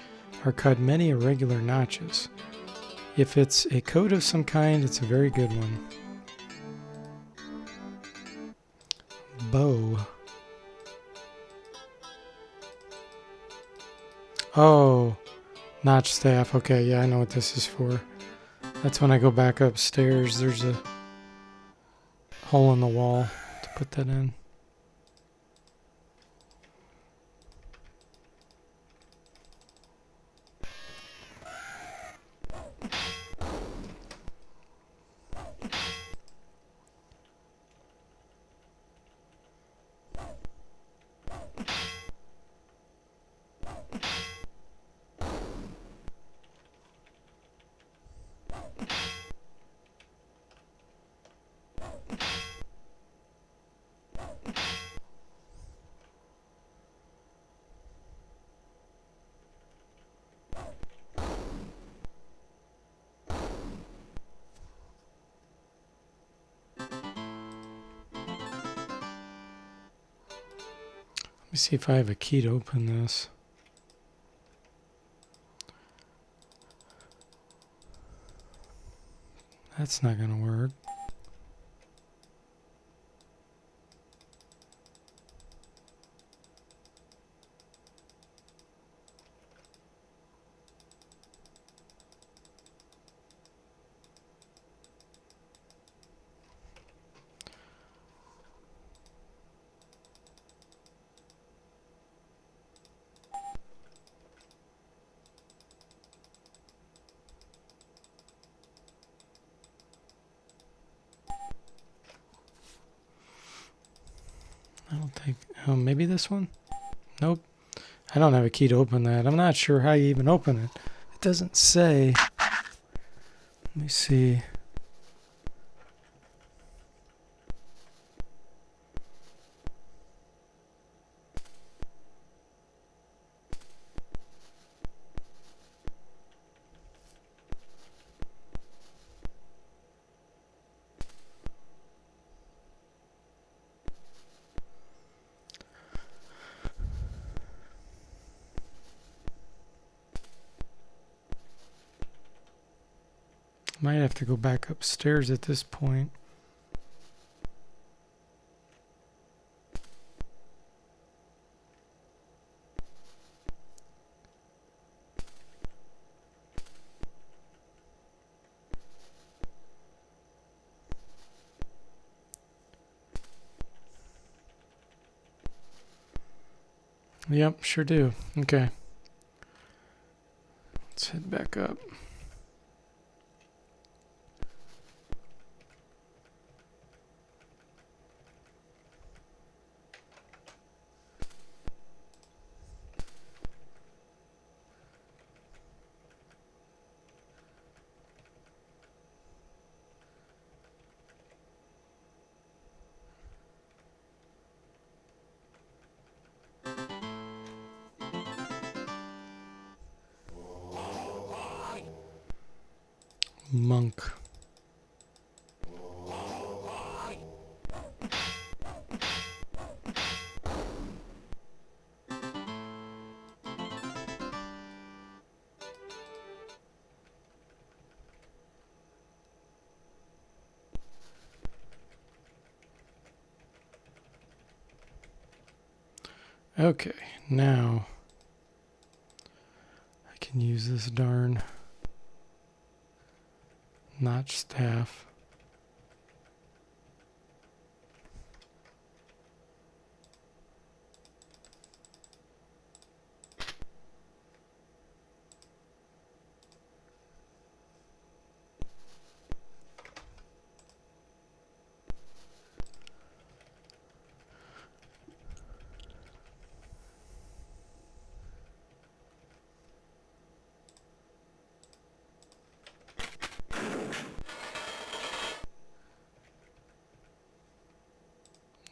Speaker 1: are cut many irregular notches. If it's a coat of some kind, it's a very good one. Bow. Oh, notch staff. Okay, yeah, I know what this is for. That's when I go back upstairs. There's a hole in the wall to put that in. Let me see if I have a key to open this. That's not going to work. I don't think... maybe this one? Nope. I don't have a key to open that. I'm not sure how you even open it. It doesn't say. Let me see. Might have to go back upstairs at this point. Yep, sure do. Okay. Let's head back up. Monk. Okay, now I can use this darn notch staff.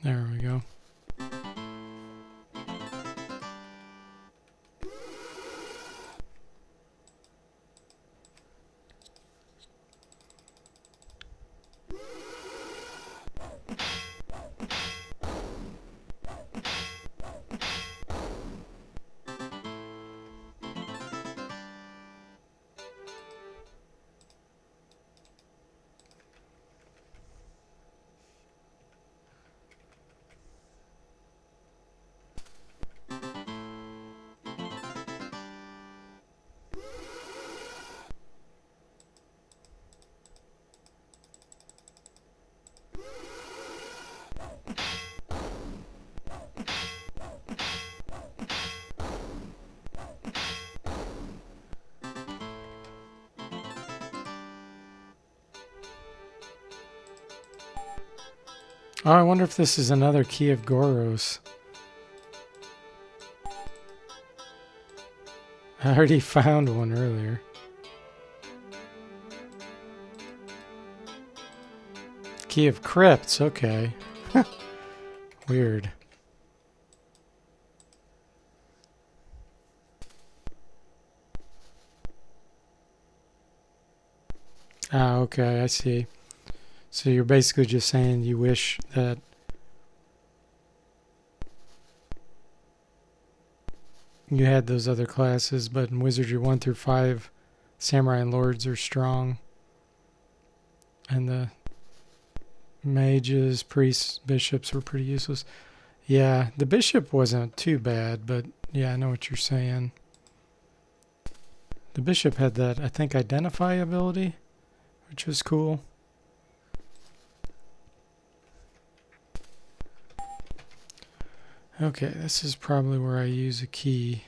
Speaker 1: There we go. Oh, I wonder if this is another key of Goros. I already found one earlier. Key of Crypts, okay. Weird. Ah, okay, I see. So you're basically just saying you wish that you had those other classes, but in Wizardry 1 through 5, Samurai and Lords are strong. And the mages, priests, bishops were pretty useless. Yeah, the bishop wasn't too bad, but yeah, I know what you're saying. The bishop had that, I think, identify ability, which was cool. Okay, this is probably where I use a key.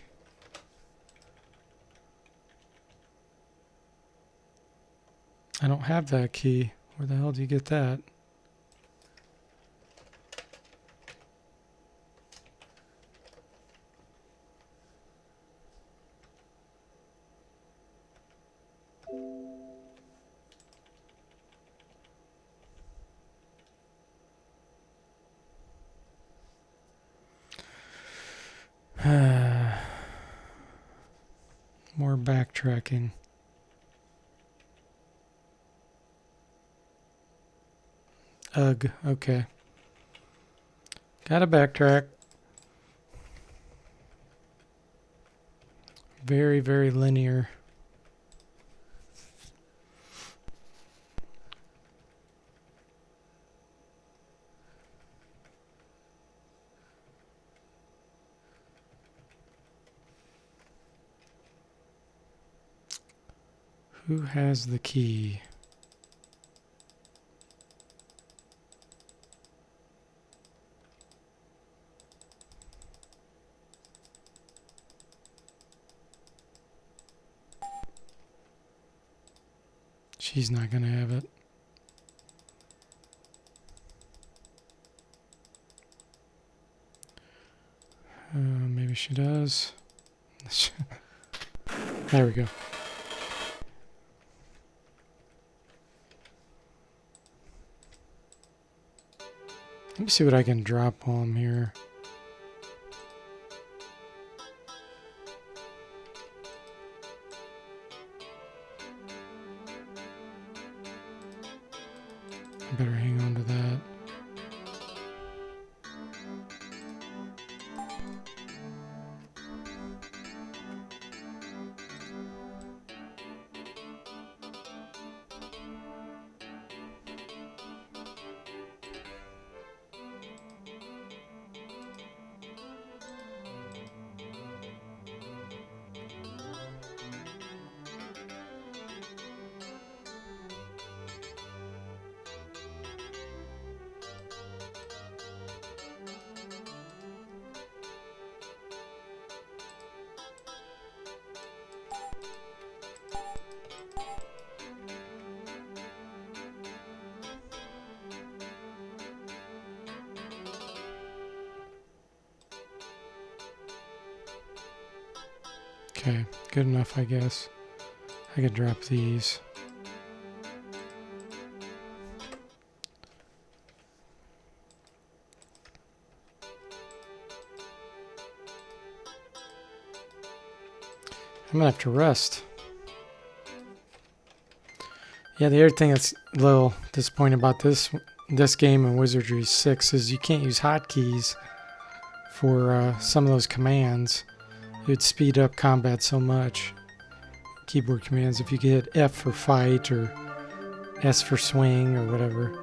Speaker 1: I don't have that key. Where the hell do you get that? More backtracking. Ugh, okay. Gotta backtrack. Very, very linear. Who has the key? She's not gonna have it. Maybe she does. There we go. Let me see what I can drop on here. I better hang on to that. Okay, good enough, I guess. I could drop these. I'm gonna have to rest. Yeah, the other thing that's a little disappointing about this game in Wizardry 6 is you can't use hotkeys for some of those commands. It would speed up combat so much. Keyboard commands, if you could hit F for fight or S for swing or whatever.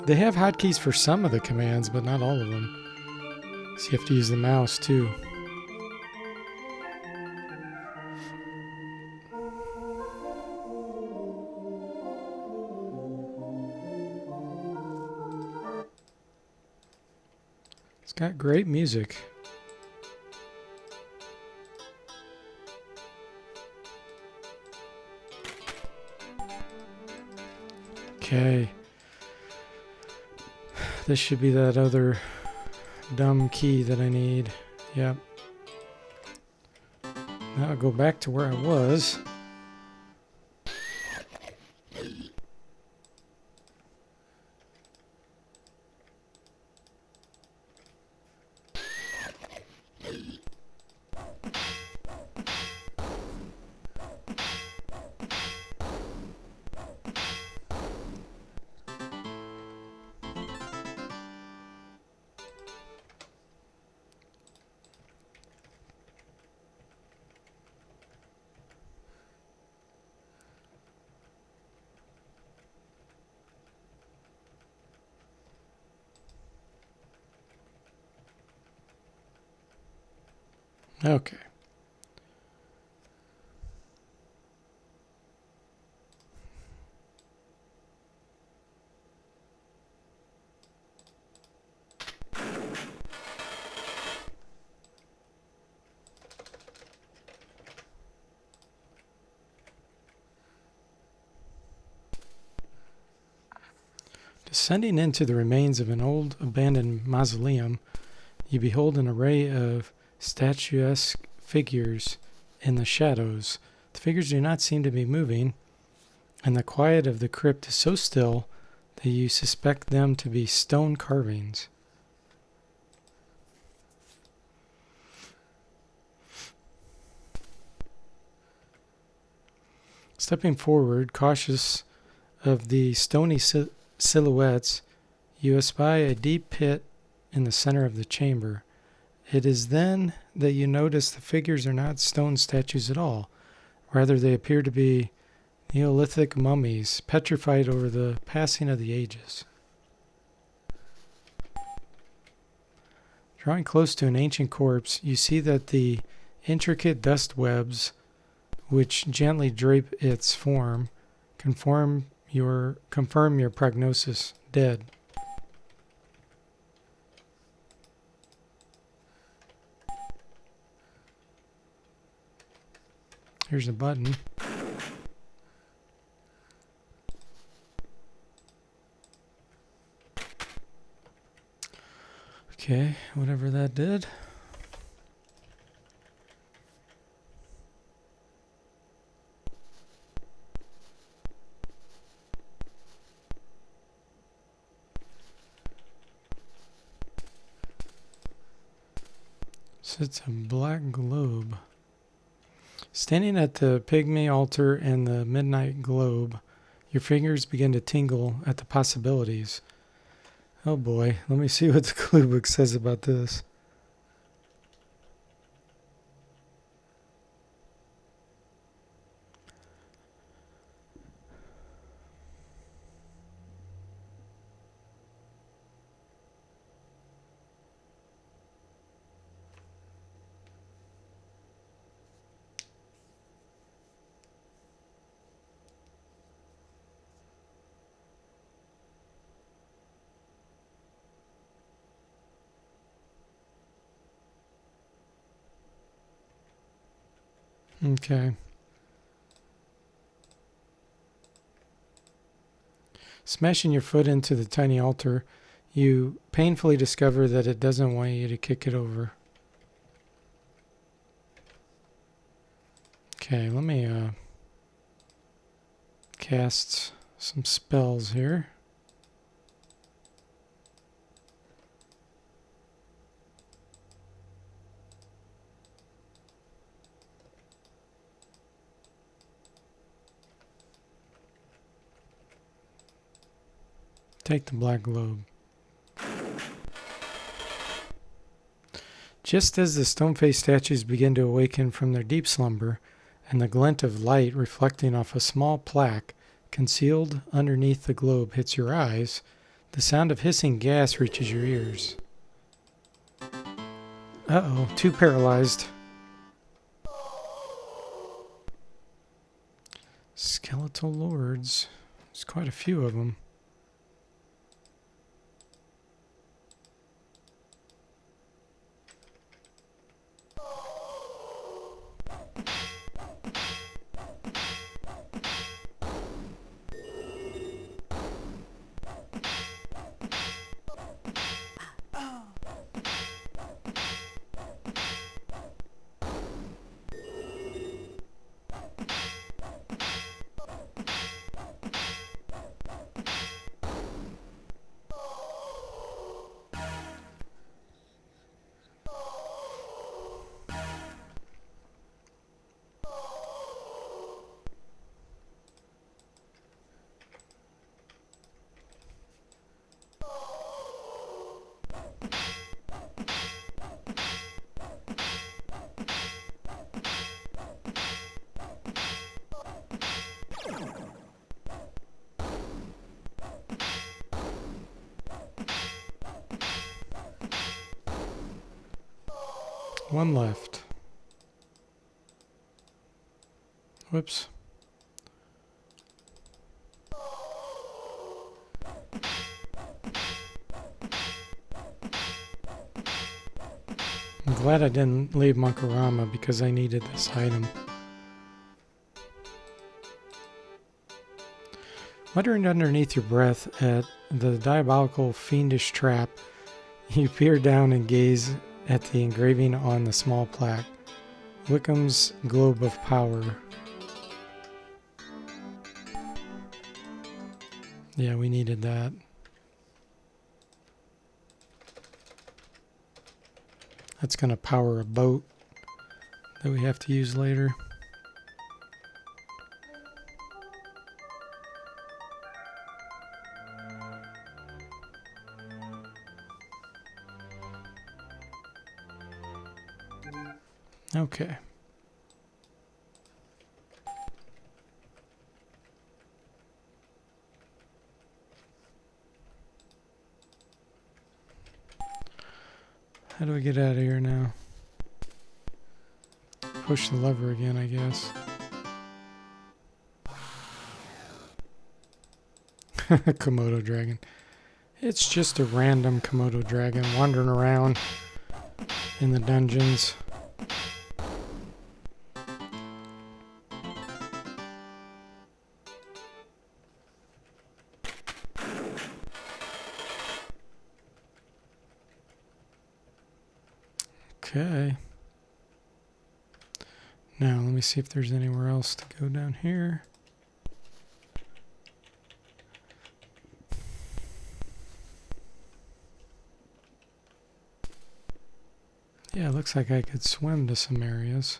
Speaker 1: They have hotkeys for some of the commands, but not all of them. So you have to use the mouse too. It's got great music. Okay. This should be that other dumb key that I need. Yep. Now I'll go back to where I was. Okay. Descending into the remains of an old abandoned mausoleum, you behold an array of statuesque figures in the shadows. The figures do not seem to be moving, and the quiet of the crypt is so still that you suspect them to be stone carvings. Stepping forward, cautious of the stony silhouettes, you espy a deep pit in the center of the chamber. It is then that you notice the figures are not stone statues at all. Rather, they appear to be Neolithic mummies, petrified over the passing of the ages. Drawing close to an ancient corpse, you see that the intricate dust webs which gently drape its form confirm your prognosis: dead. Here's a button. Okay, whatever that did. Sits a black globe. Standing at the pygmy altar and the midnight globe, Your fingers begin to tingle at the possibilities. Oh boy, let me see what the clue book says about this. Okay. Smashing your foot into the tiny altar, you painfully discover that it doesn't want you to kick it over. Okay, let me cast some spells here. Take the black globe. Just as the stone-faced statues begin to awaken from their deep slumber, and the glint of light reflecting off a small plaque concealed underneath the globe hits your eyes, the sound of hissing gas reaches your ears. Uh-oh, 2 paralyzed. Skeletal lords. There's quite a few of them. One left. Whoops. I'm glad I didn't leave Makarama because I needed this item. Muttering underneath your breath at the diabolical fiendish trap, you peer down and gaze at the engraving on the small plaque. Wickham's Globe of Power. Yeah, we needed that. That's going to power a boat that we have to use later. Okay. How do we get out of here now? Push the lever again, I guess. Komodo dragon. It's just a random Komodo dragon wandering around in the dungeons. Okay. Now, let me see if there's anywhere else to go down here. Yeah, it looks like I could swim to some areas.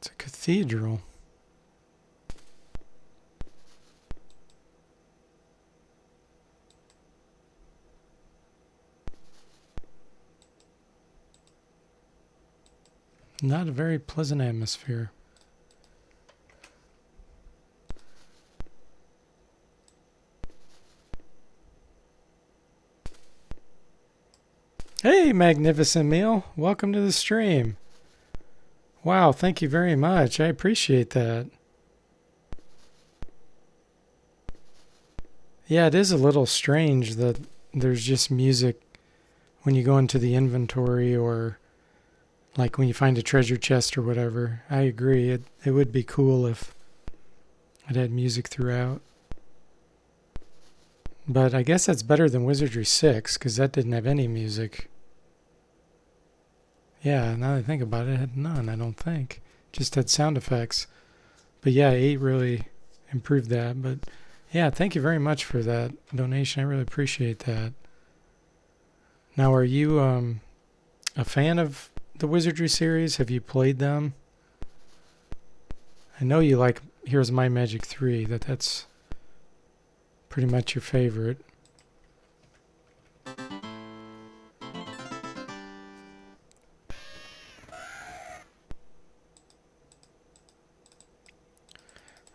Speaker 1: It's a cathedral. Not a very pleasant atmosphere. Hey, Magnificent Meal. Welcome to the stream. Wow, thank you very much. I appreciate that. Yeah, it is a little strange that there's just music when you go into the inventory or like when you find a treasure chest or whatever. I agree. It would be cool if it had music throughout. But I guess that's better than Wizardry 6 because that didn't have any music. Yeah, now that I think about it, it had none, I don't think. Just had sound effects. But yeah, 8 really improved that. But yeah, thank you very much for that donation. I really appreciate that. Now, are you a fan of the Wizardry series? Have you played them? I know you like Here's My Magic 3. That's pretty much your favorite.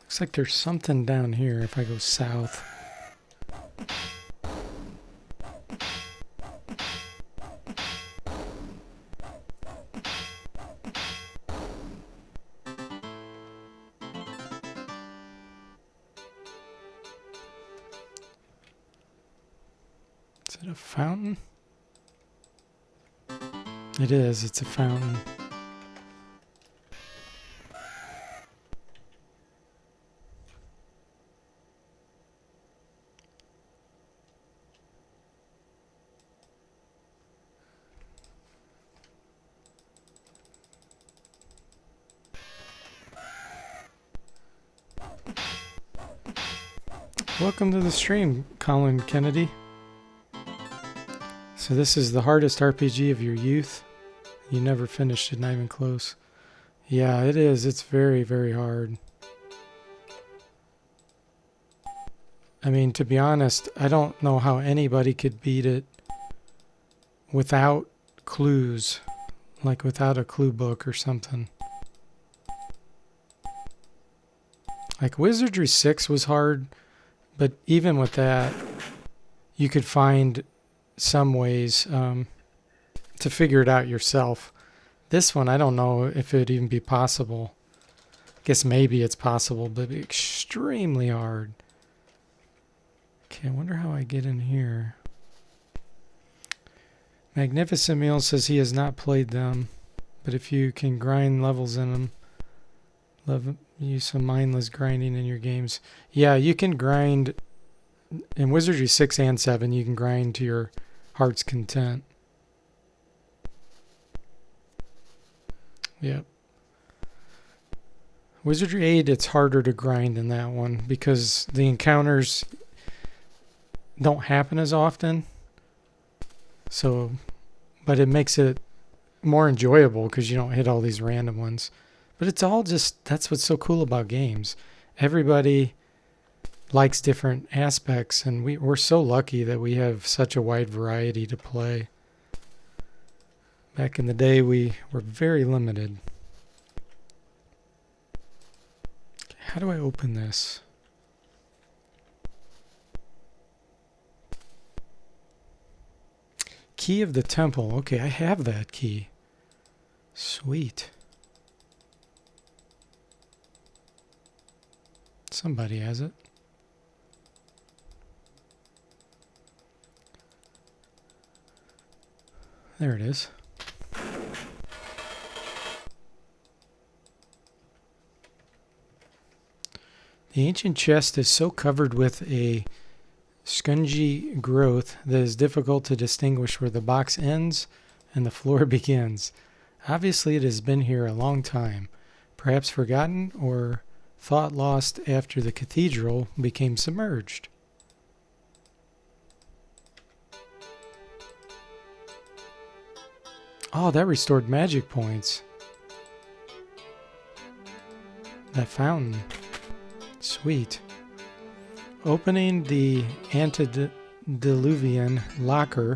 Speaker 1: Looks like there's something down here if I go south. Is it a fountain? It is. It's a fountain. Welcome to the stream, Colin Kennedy. So this is the hardest RPG of your youth. You never finished it, not even close. Yeah, it is. It's very, very hard. I mean, to be honest, I don't know how anybody could beat it without clues, like without a clue book or something. Like Wizardry 6 was hard, but even with that, you could find some ways to figure it out yourself. This one, I don't know if it would even be possible. I guess maybe it's possible, but extremely hard. Okay, I wonder how I get in here. Magnificent Meal says he has not played them, but if you can grind levels in them, use some mindless grinding in your games. Yeah, you can grind in Wizardry 6 and 7. You can grind to your heart's content. Yep. Wizardry 8, it's harder to grind in that one because the encounters don't happen as often. So, but it makes it more enjoyable because you don't hit all these random ones. But it's all just, that's what's so cool about games. Everybody likes different aspects, and we're so lucky that we have such a wide variety to play. Back in the day, we were very limited. Okay, how do I open this? Key of the temple. Okay, I have that key. Sweet. Somebody has it. There it is. The ancient chest is so covered with a scungy growth that is difficult to distinguish where the box ends and the floor begins. Obviously, it has been here a long time, perhaps forgotten or thought lost after the cathedral became submerged. Oh, that restored magic points. that fountain. Sweet. Opening the antediluvian locker,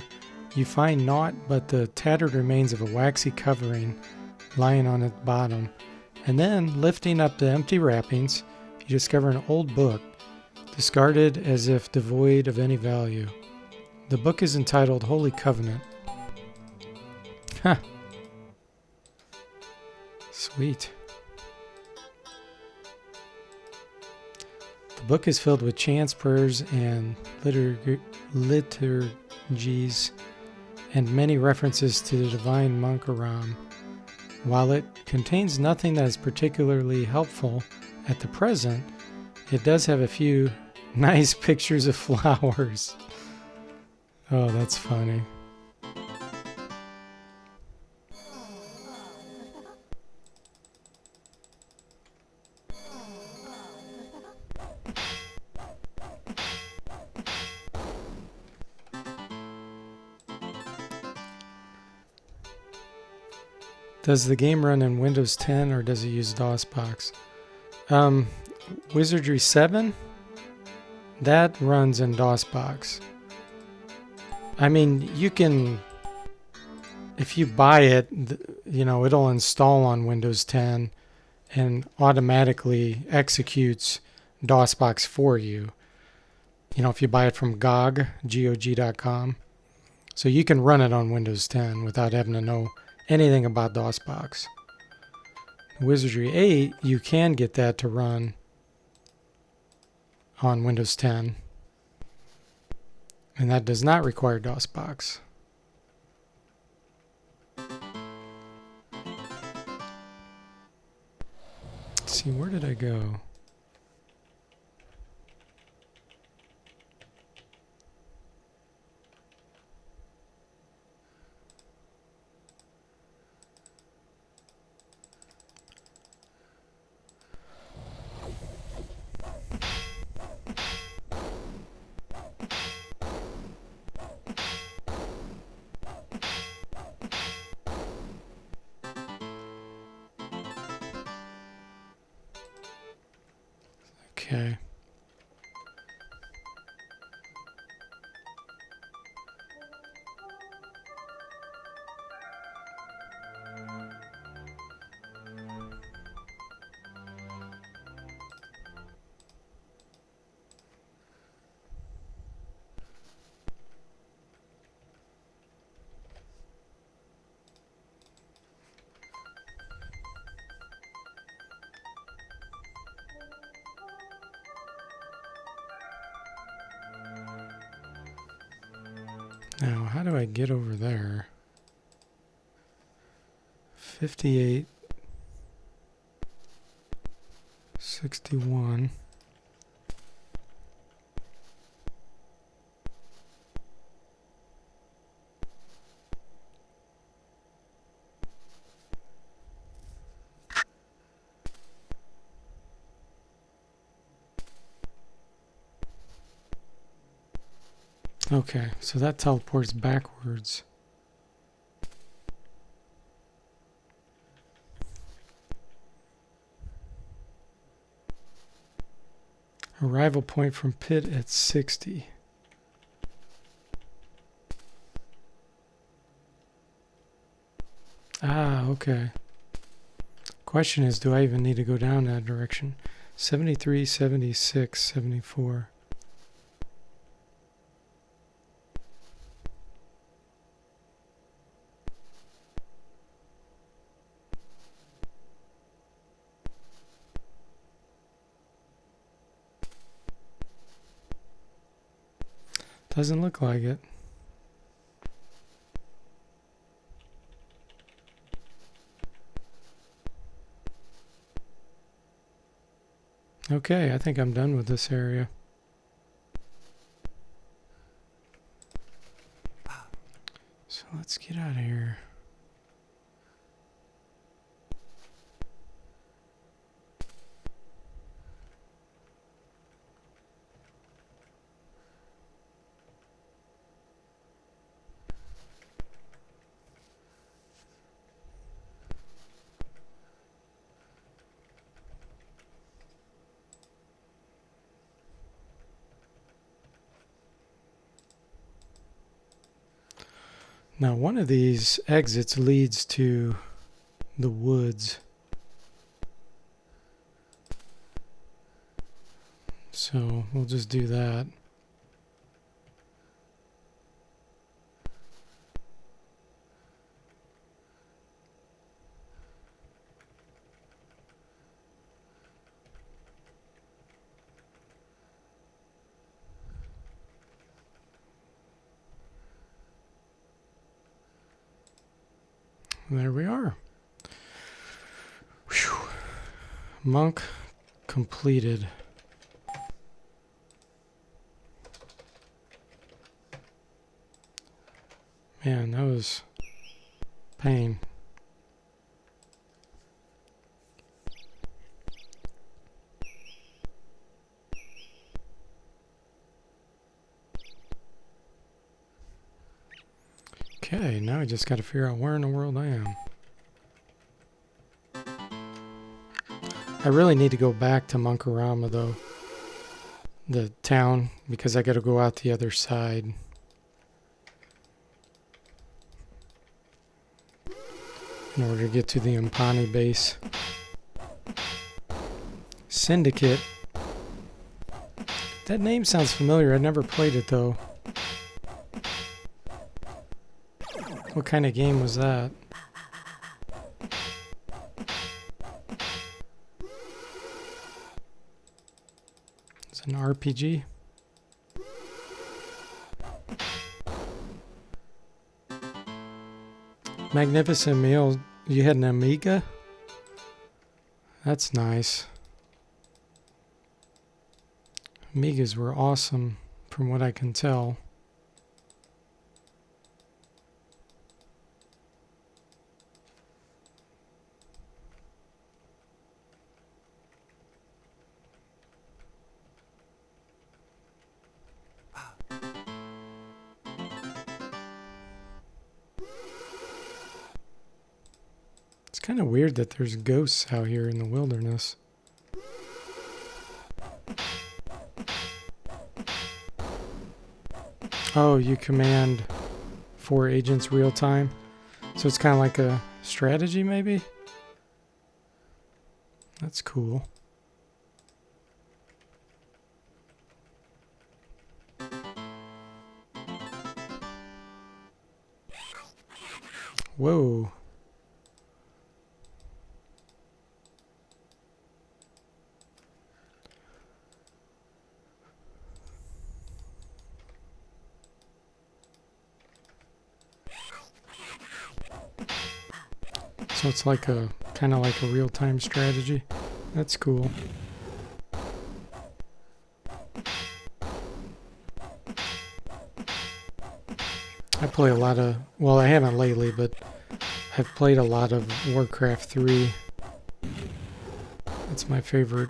Speaker 1: you find naught but the tattered remains of a waxy covering lying on its bottom. And then, lifting up the empty wrappings, you discover an old book, discarded as if devoid of any value. The book is entitled Holy Covenant. Huh. Sweet. The book is filled with chants, prayers, and liturgies, and many references to the divine monk Aram. While it contains nothing that is particularly helpful at the present, it does have a few nice pictures of flowers. Oh, that's funny. Does the game run in Windows 10 or does it use DOSBox? Wizardry 7? That runs in DOSBox. I mean, you can, if you buy it, it'll install on Windows 10 and automatically executes DOSBox for you. If you buy it from GOG.com. So you can run it on Windows 10 without having to know anything about DOSBox. Wizardry 8, you can get that to run on Windows 10. And that does not require DOSBox. Let's see, where did I go? Okay. Now, how do I get over there? 58, 61. Okay, so that teleports backwards. Arrival point from pit at 60. Ah, okay. Question is, do I even need to go down that direction? 73, 76, 74. Doesn't look like it. Okay, I think I'm done with this area. So let's get out of here. Now one of these exits leads to the woods. So we'll just do that. There we are. Whew. Monk completed. Man, that was pain. Okay, now I just got to figure out where in the world I am. I really need to go back to Monkarama though, the town, because I got to go out the other side. In order to get to the Impani base. Syndicate. That name sounds familiar. I never played it though. What kind of game was that? It's an RPG. Magnificent meal. You had an Amiga? That's nice. Amigas were awesome from what I can tell. It's kind of weird that there's ghosts out here in the wilderness. Oh, you command 4 agents real time. So it's kind of like a strategy maybe? That's cool. Whoa. So it's like a kind of like a real-time strategy. That's cool. I play a lot of, well, I haven't lately, but I've played a lot of Warcraft 3. It's my favorite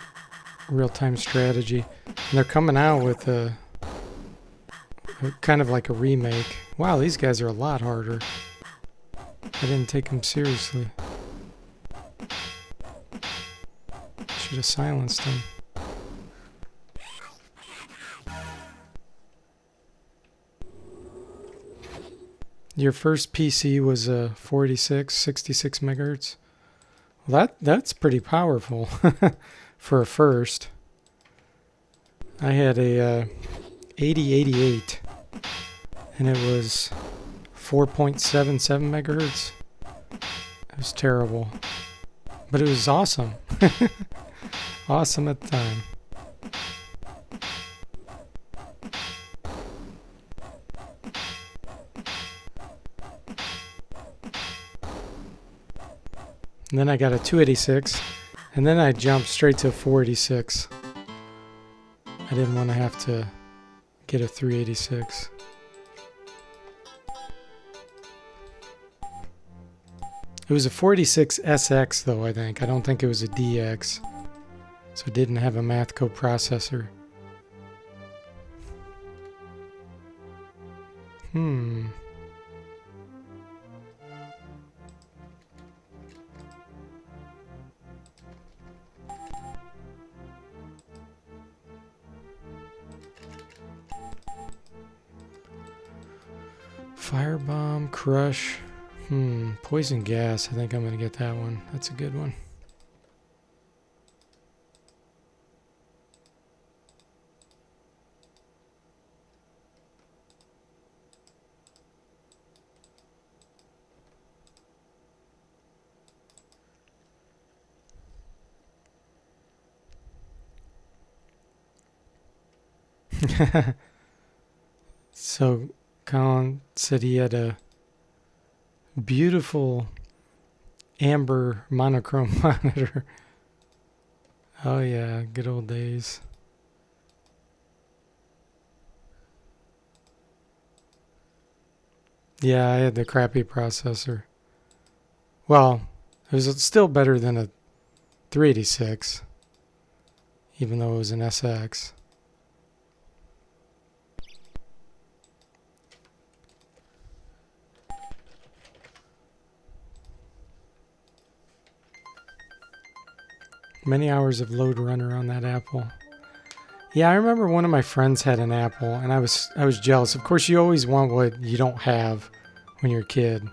Speaker 1: real-time strategy. And they're coming out with a kind of like a remake. Wow, these guys are a lot harder. I didn't take them seriously. Should have silenced them. Your first PC was a 486, 66 megahertz. Well, that's pretty powerful for a first. I had a 8088, and it was 4.77 megahertz. It was terrible, but it was awesome. Awesome at the time. And then I got a 286, and then I jumped straight to a 486. I didn't want to have to get a 386. It was a 486 SX though, I think. I don't think it was a DX. So it didn't have a math coprocessor. Firebomb, Crush. Poison Gas. I think I'm going to get that one. That's a good one. So Colin said he had a beautiful amber monochrome monitor. Oh yeah, good old days. Yeah, I had the crappy processor. Well, it was still better than a 386, even though it was an SX. Many hours of load runner on that Apple. Yeah, I remember one of my friends had an Apple, and I was jealous. Of course, you always want what you don't have when you're a kid.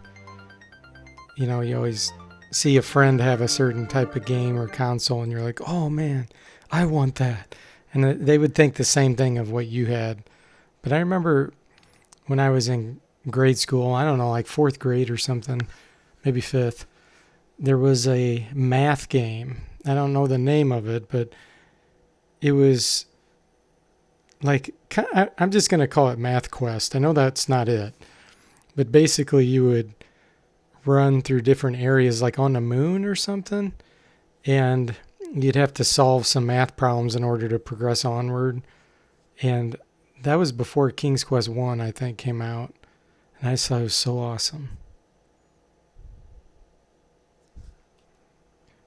Speaker 1: You know, you always see a friend have a certain type of game or console, and you're like, oh man, I want that. And they would think the same thing of what you had. But I remember when I was in grade school, I don't know, like 4th grade or something, maybe 5th, there was a math game. I don't know the name of it, but it was like, I'm just going to call it Math Quest. I know that's not it. But basically you would run through different areas like on the moon or something, and you'd have to solve some math problems in order to progress onward. And that was before King's Quest 1, I think, came out. And I just thought it was so awesome.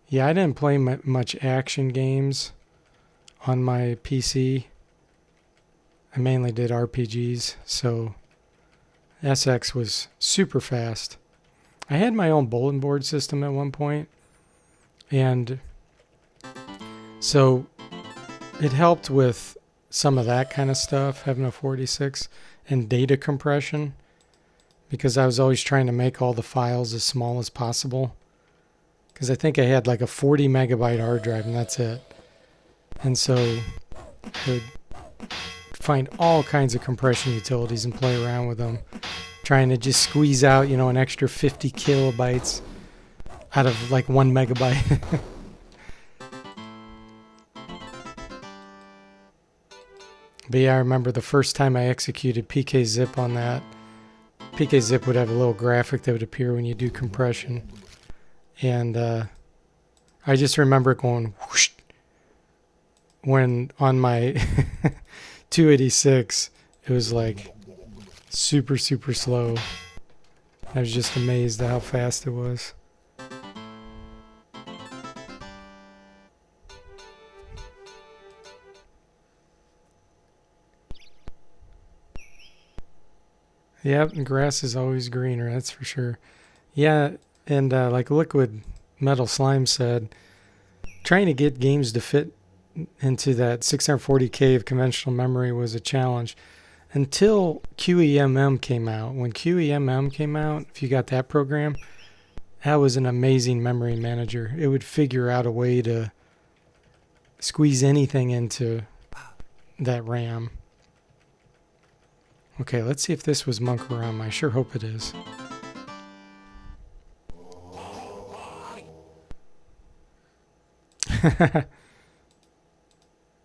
Speaker 1: Yeah, I didn't play much action games on my PC. I mainly did RPGs, so SX was super fast. I had my own bulletin board system at one point, and so it helped with some of that kind of stuff, having a 46, and data compression, because I was always trying to make all the files as small as possible. Because I think I had like a 40 megabyte hard drive, and that's it. And so I would find all kinds of compression utilities and play around with them, trying to just squeeze out, you know, an extra 50 kilobytes out of like 1 megabyte. But yeah, I remember the first time I executed PKZip on that. PKZip would have a little graphic that would appear when you do compression. And I just remember going whoosh when on my 286, it was like super, super slow. I was just amazed at how fast it was. Yep, and grass is always greener, that's for sure. Yeah, and like Liquid Metal Slime said, trying to get games to fit into that 640K of conventional memory was a challenge until QEMM came out. When QEMM came out, if you got that program, that was an amazing memory manager. It would figure out a way to squeeze anything into that RAM. Okay, let's see if this was Monk Rum. I sure hope it is.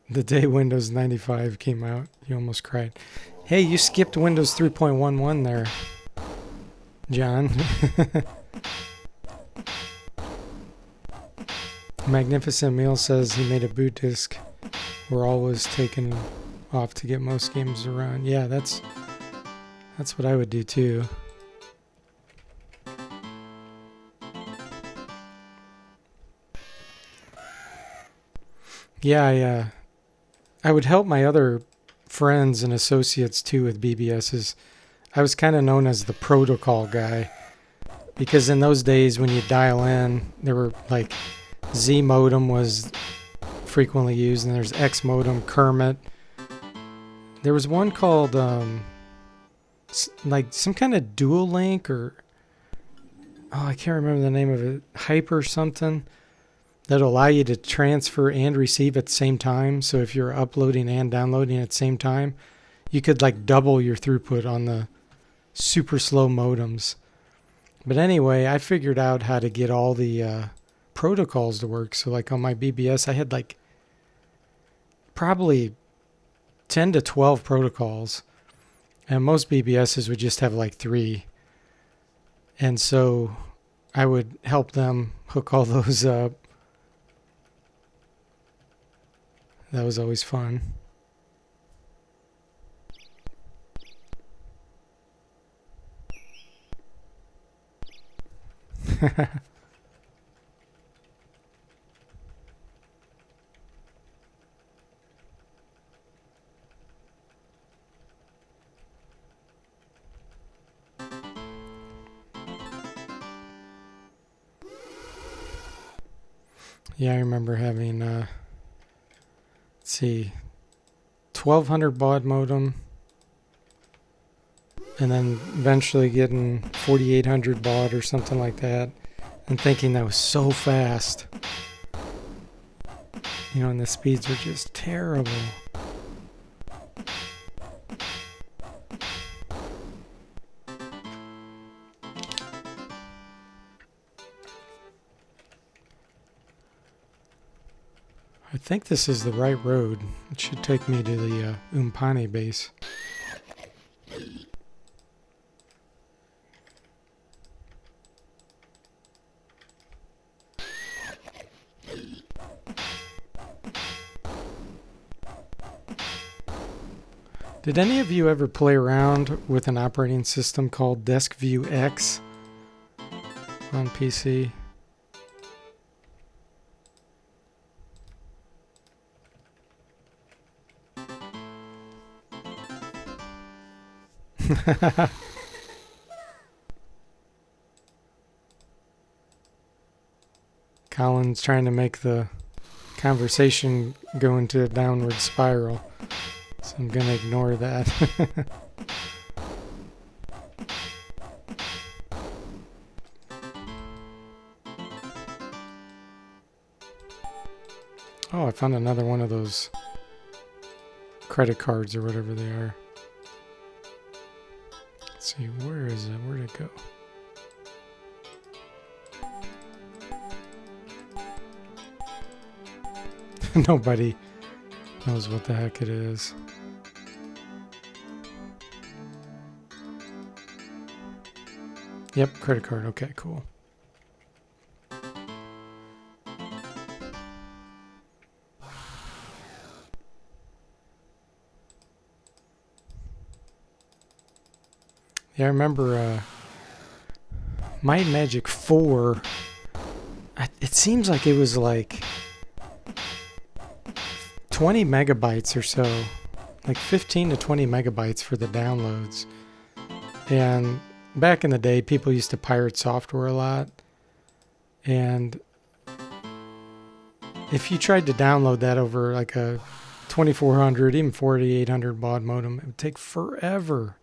Speaker 1: The day Windows 95 came out, you almost cried. Hey, you skipped Windows 3.11 there, John. Magnificent Meal says he made a boot disk. We're always taking off to get most games to run. Yeah, that's what I would do too. Yeah, I would help my other friends and associates too with BBSs. I was kind of known as the protocol guy, because in those days when you dial in, there were like Z modem was frequently used, and there's X modem, Kermit. There was one called like some kind of dual link, or I can't remember the name of it, Hyper something, that'll allow you to transfer and receive at the same time. So if you're uploading and downloading at the same time, you could like double your throughput on the super slow modems. But anyway, I figured out how to get all the protocols to work. So like on my BBS, I had like probably 10 to 12 protocols, and most BBSs would just have like 3. And so I would help them hook all those up. That was always fun. Yeah, I remember having, let's see, 1200 baud modem, and then eventually getting 4800 baud or something like that, and thinking that was so fast. You know, and the speeds were just terrible. I think this is the right road. It should take me to the Umpane base. Did any of you ever play around with an operating system called DeskView X on PC? Colin's trying to make the conversation go into a downward spiral, so I'm going to ignore that. Oh, I found another one of those credit cards or whatever they are. Let's see, where is it? Where'd it go? Nobody knows what the heck it is. Yep, credit card. Okay, cool. Yeah, I remember Might and Magic 4. It seems like it was like 20 megabytes or so, like 15 to 20 megabytes for the downloads. And back in the day, people used to pirate software a lot. And if you tried to download that over like a 2400, even 4800 baud modem, it would take forever.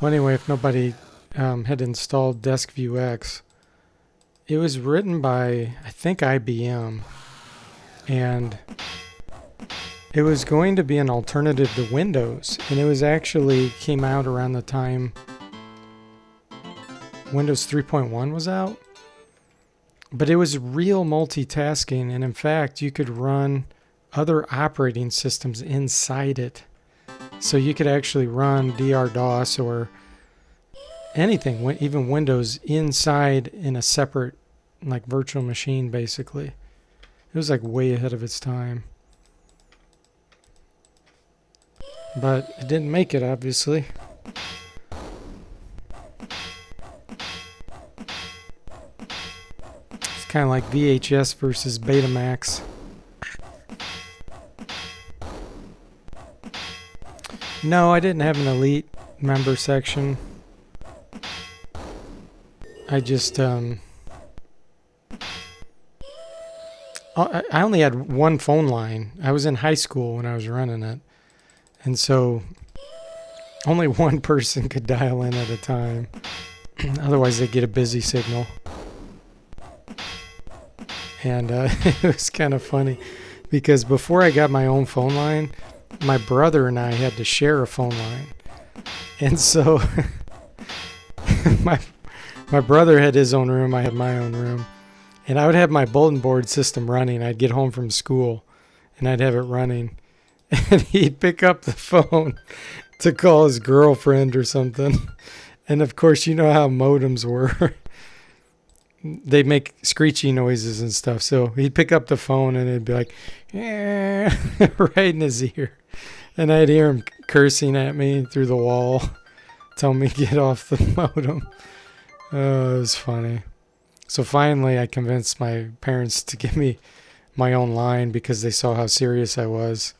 Speaker 1: Well, anyway, if nobody had installed DeskView X, it was written by, I think, IBM, and it was going to be an alternative to Windows, and it was actually came out around the time Windows 3.1 was out, but it was real multitasking, and in fact, you could run other operating systems inside it. So you could actually run DR-DOS or anything, even Windows, inside in a separate, like, virtual machine, basically. It was, like, way ahead of its time. But it didn't make it, obviously. It's kind of like VHS versus Betamax. No, I didn't have an elite member section. I just I only had one phone line. I was in high school when I was running it, and so only one person could dial in at a time. Otherwise, they'd get a busy signal. And it was kind of funny because before I got my own phone line, my brother and I had to share a phone line. And so my brother had his own room, I had my own room. And I would have my bulletin board system running. I'd get home from school and I'd have it running. And he'd pick up the phone to call his girlfriend or something. And of course, you know how modems were. They make screechy noises and stuff. So he'd pick up the phone and it'd be like, yeah, right in his ear. And I'd hear him cursing at me through the wall, telling me to get off the modem. Oh, it was funny. So finally, I convinced my parents to give me my own line because they saw how serious I was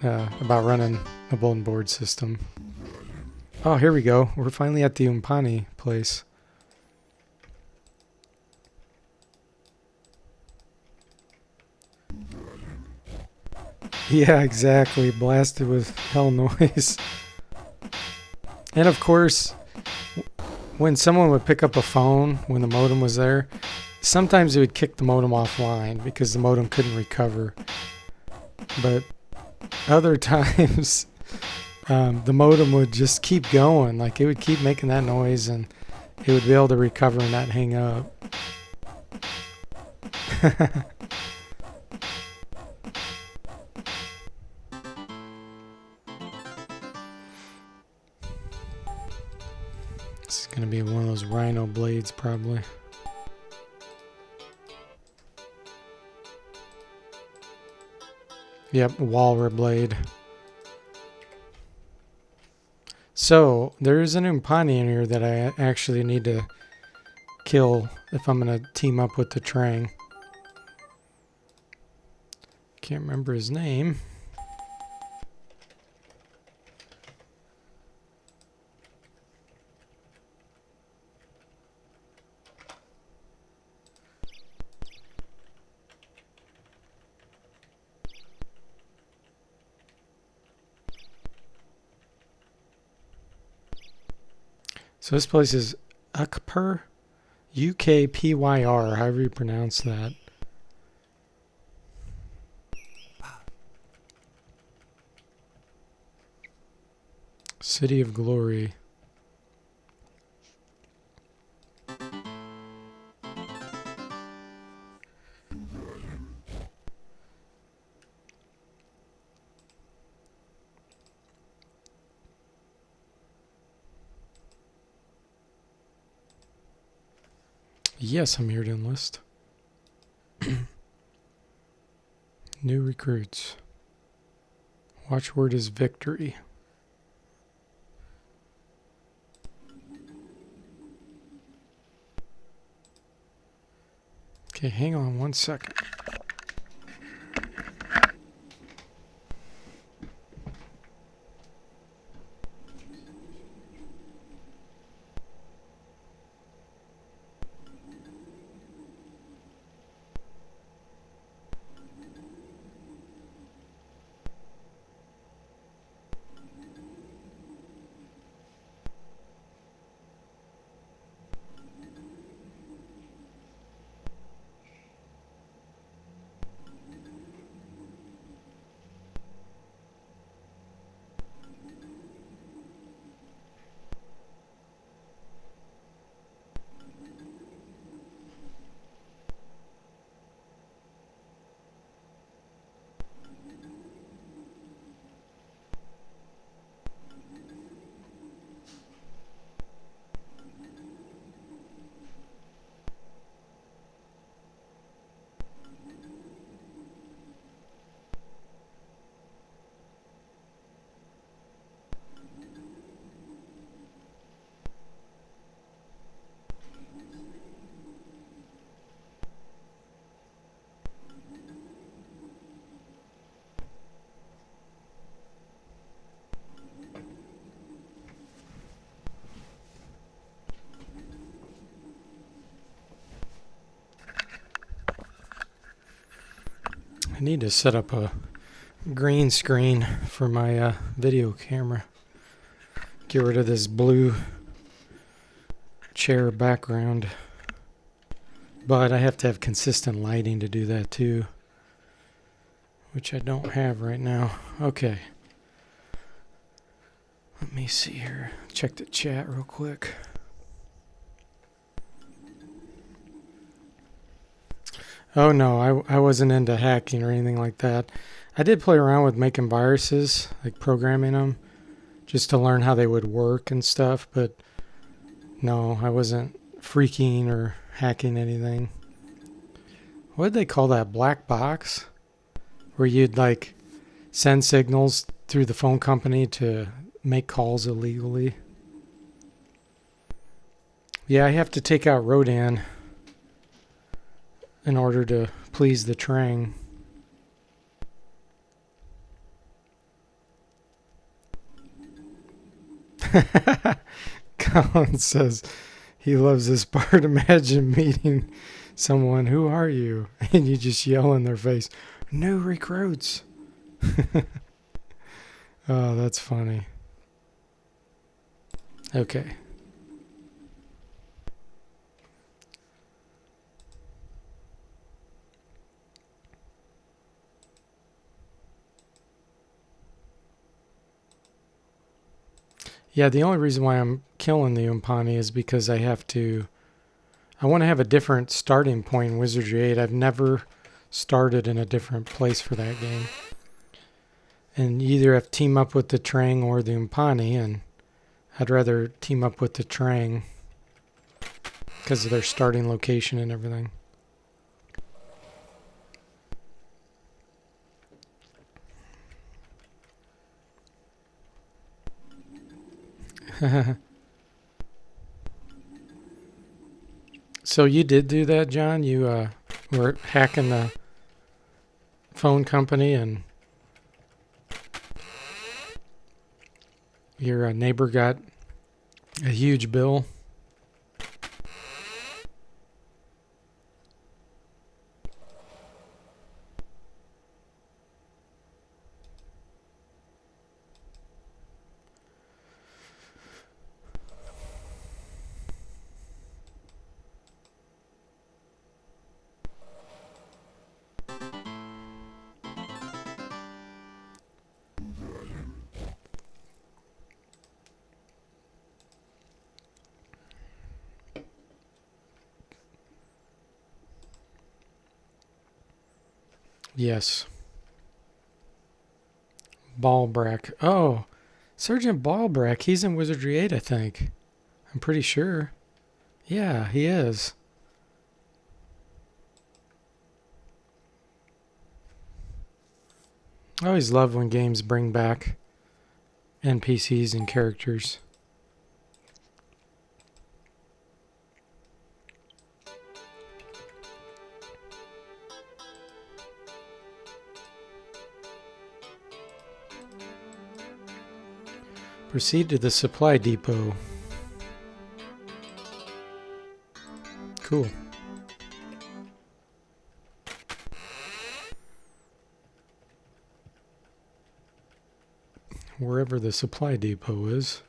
Speaker 1: about running a bulletin board system. Oh, here we go. We're finally at the Umpani place. Yeah, exactly. Blasted with hell noise. And of course, when someone would pick up a phone when the modem was there, sometimes it would kick the modem offline because the modem couldn't recover. But other times, the modem would just keep going. Like it would keep making that noise and it would be able to recover and not hang up. This is going to be one of those rhino blades probably. Yep, Walrus blade. So, there's an Umpani in here that I actually need to kill if I'm going to team up with the Trang. Can't remember his name. So this place is Ukpyr, Ukpyr, however you pronounce that. City of Glory. Yes, I'm here to enlist. New recruits. Watchword is victory. Okay, hang on 1 second. I need to set up a green screen for my video camera. Get rid of this blue chair background. But I have to have consistent lighting to do that too, which I don't have right now. Okay. Let me see here. Check the chat real quick. Oh no, I wasn't into hacking or anything like that. I did play around with making viruses, like programming them, just to learn how they would work and stuff, but no, I wasn't freaking or hacking anything. What did they call that? Black box? Where you'd like send signals through the phone company to make calls illegally. Yeah, I have to take out Rodan in order to please the Trang. Colin says he loves this part. Imagine meeting someone, who are you? And you just yell in their face, new recruits. Oh, that's funny. Okay. Yeah, the only reason why I'm killing the Umpani is because I want to have a different starting point in Wizardry 8. I've never started in a different place for that game. And you either have to team up with the Trang or the Umpani, and I'd rather team up with the Trang because of their starting location and everything. So you did do that, John? You were hacking the phone company and your neighbor got a huge bill? Yes. Ballbrack. Oh, Sergeant Ballbrack. He's in Wizardry 8, I think. I'm pretty sure. Yeah, he is. I always love when games bring back NPCs and characters. Proceed to the supply depot. Cool. Wherever the supply depot is.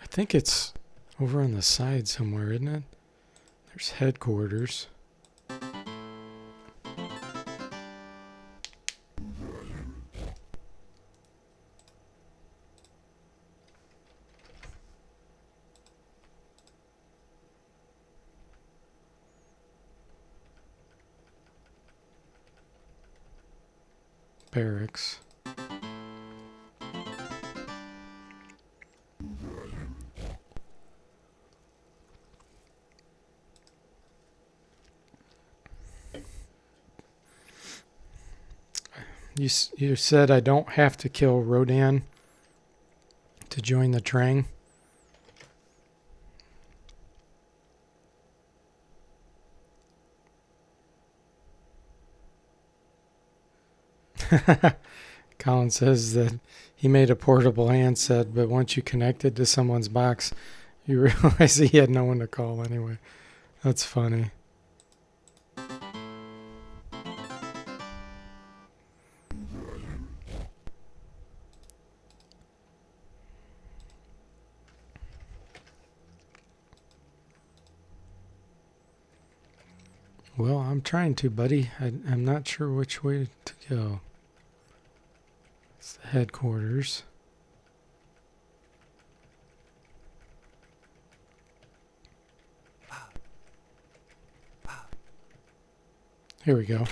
Speaker 1: I think it's over on the side somewhere, isn't it? There's headquarters. Barracks. You said I don't have to kill Rodan to join the Trang. Colin says that he made a portable handset, but once you connected to someone's box, you realize he had no one to call anyway. That's funny. Well, I'm trying to, buddy. I'm not sure which way to go. It's the headquarters. Here we go.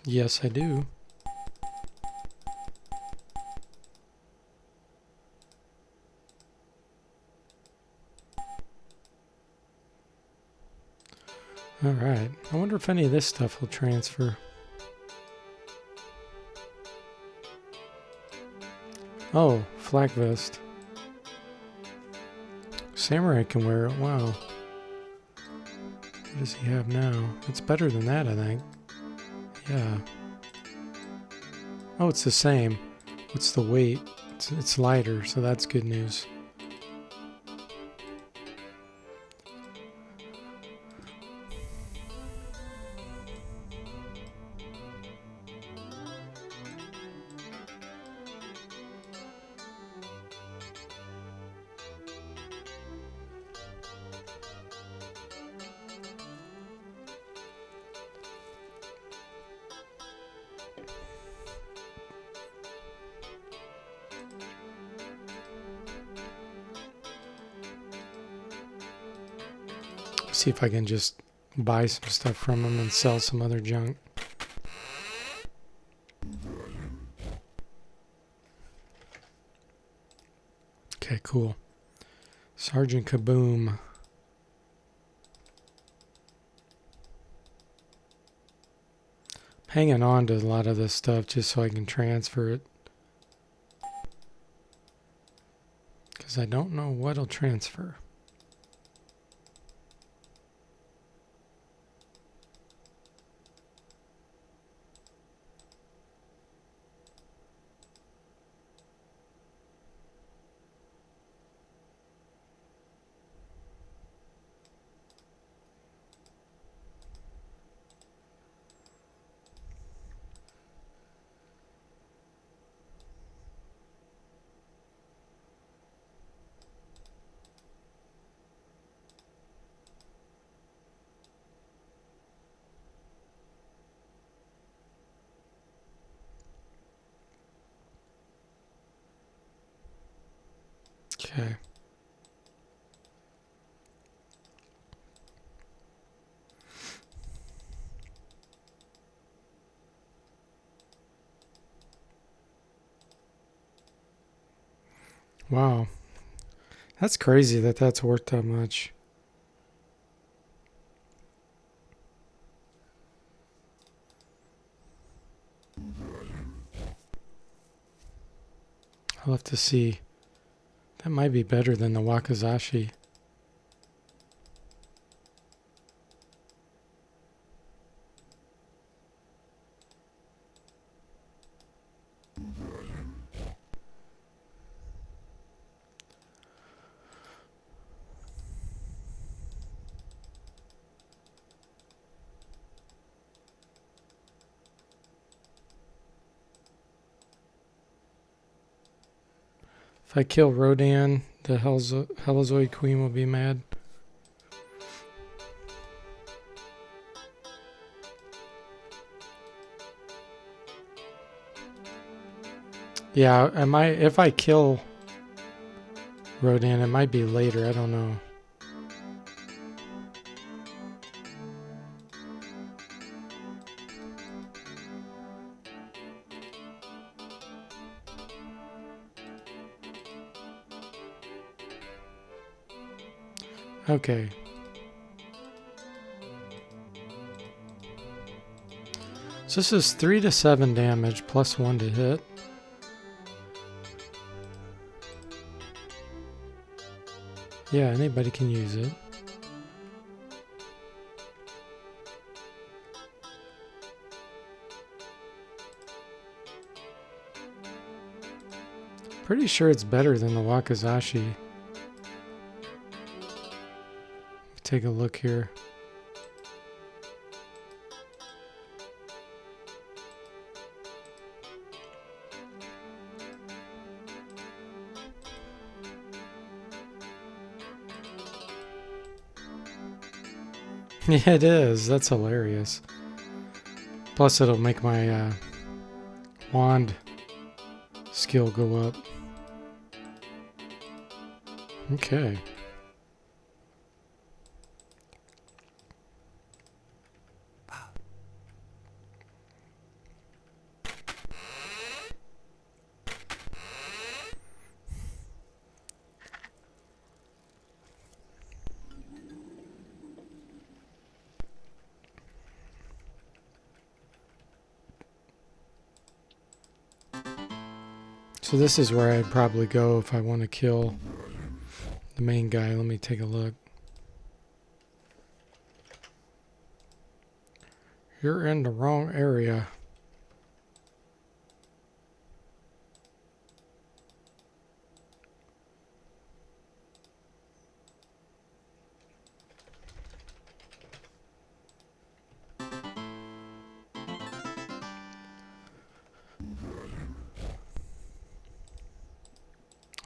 Speaker 1: Yes, I do. Alright. I wonder if any of this stuff will transfer. Oh, flak vest. Samurai can wear it. Wow. What does he have now? It's better than that, I think. Yeah. Oh, it's the same. What's the weight? It's lighter, so that's good news. See if I can just buy some stuff from him and sell some other junk. Okay, cool. Sergeant Kaboom. Hanging on to a lot of this stuff just so I can transfer it. Because I don't know what'll transfer. Okay. Wow. That's crazy that that's worth that much. I'll have to see. That might be better than the Wakizashi. If I kill Rodan, the Helizoid Queen will be mad. Yeah, if I kill Rodan, it might be later, I don't know. Okay. So this is 3 to 7 damage, plus 1 to hit. Yeah, anybody can use it. Pretty sure it's better than the Wakizashi. Take a look here. Yeah, it is. That's hilarious. Plus, it'll make my wand skill go up. Okay. So this is where I'd probably go if I want to kill the main guy. Let me take a look. You're in the wrong area.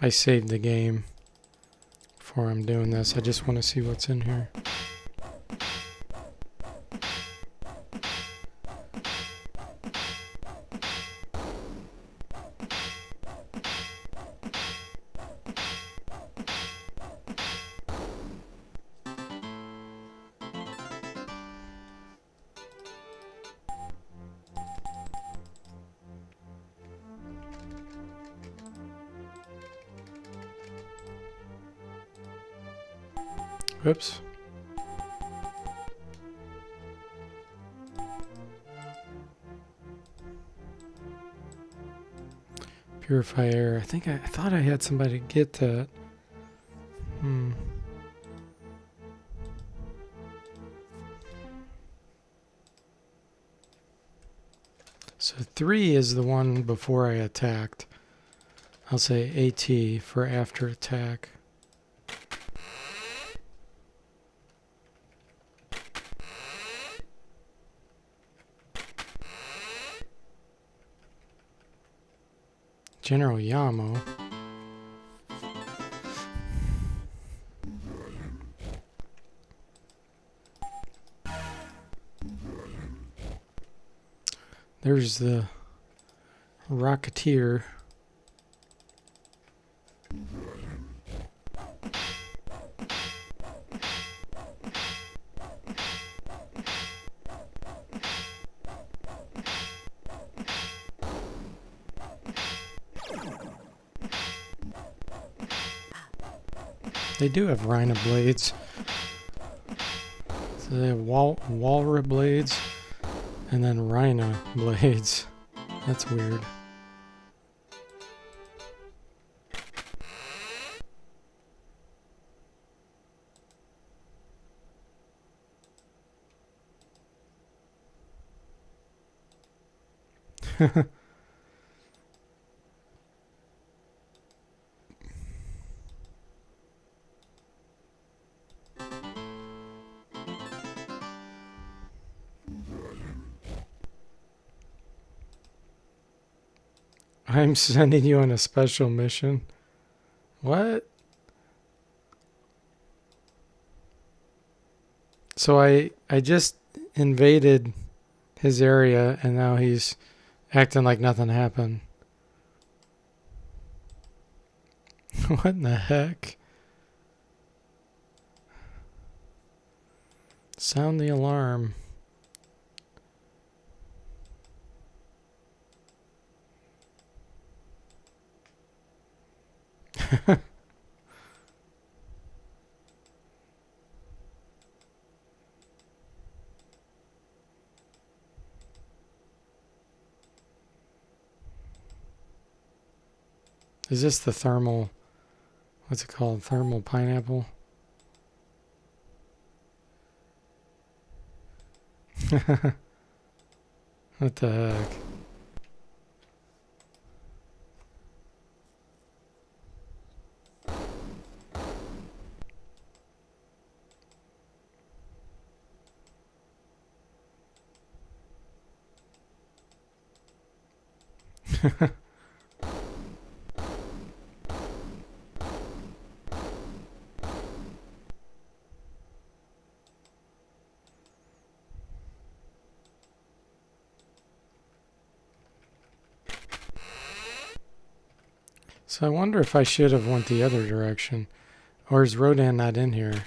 Speaker 1: I saved the game before I'm doing this. I just want to see what's in here. Whoops. Purify air. I thought I had somebody get that. So 3 is the one before I attacked. I'll say AT for after attack. General Yamo. There's the Rocketeer. They do have Rhino blades. So they have Walra blades and then Rhino blades. That's weird. I'm sending you on a special mission. What? So I just invaded his area and now he's acting like nothing happened. What in the heck? Sound the alarm. Is this the thermal, what's it called? Thermal pineapple? What the heck? So I wonder if I should have went the other direction. Or is Rodan not in here?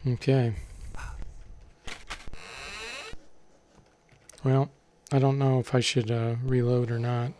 Speaker 1: Okay. Well, I don't know if I should reload or not.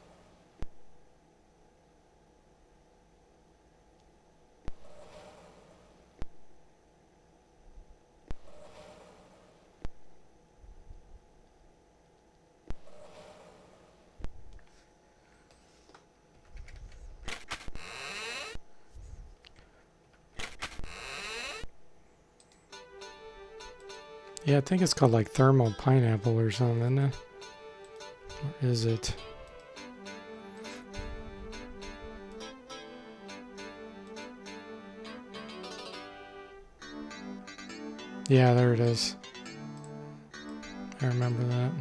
Speaker 1: Yeah, I think it's called like thermal pineapple or something, isn't it? Or is it? Yeah, there it is. I remember that.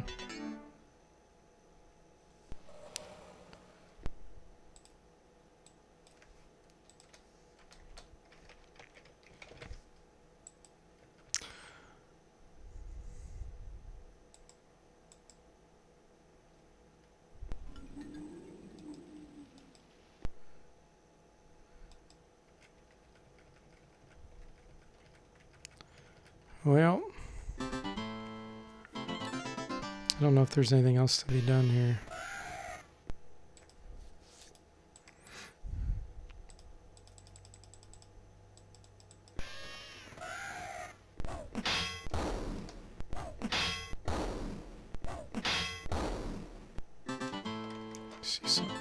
Speaker 1: Well, I don't know if there's anything else to be done here. See something.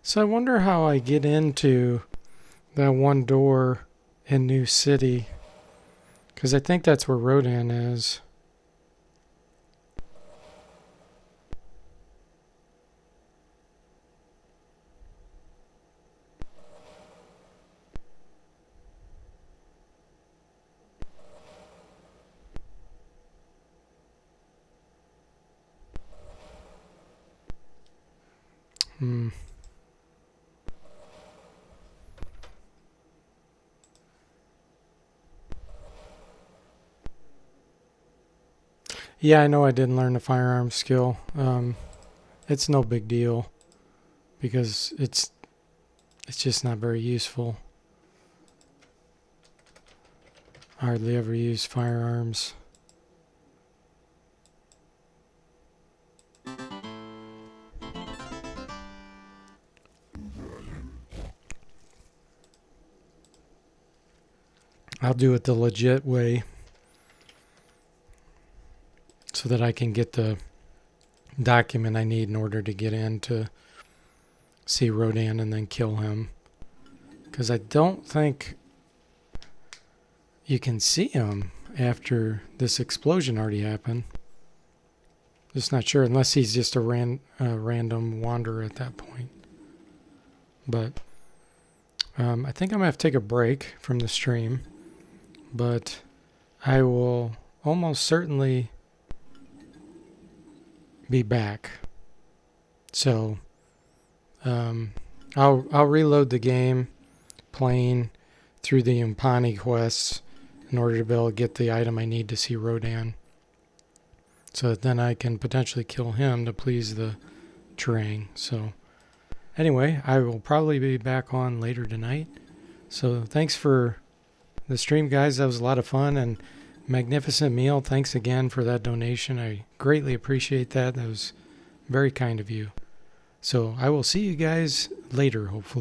Speaker 1: So I wonder how I get into that one door in New City. Because I think that's where Rodan is. Yeah, I know I didn't learn the firearm skill. It's no big deal because it's just not very useful. I hardly ever use firearms. I'll do it the legit way so that I can get the document I need in order to get in to see Rodan and then kill him. Because I don't think you can see him after this explosion already happened. Just not sure, unless he's just a random wanderer at that point. But I think I'm going to have to take a break from the stream. But I will almost certainly be back. So I'll reload the game playing through the Umpani quests in order to be able to get the item I need to see Rodan. So that then I can potentially kill him to please the Trang. So anyway, I will probably be back on later tonight. So thanks for the stream, guys. That was a lot of fun and magnificent meal. Thanks again for that donation. I greatly appreciate that. That was very kind of you. So I will see you guys later, hopefully.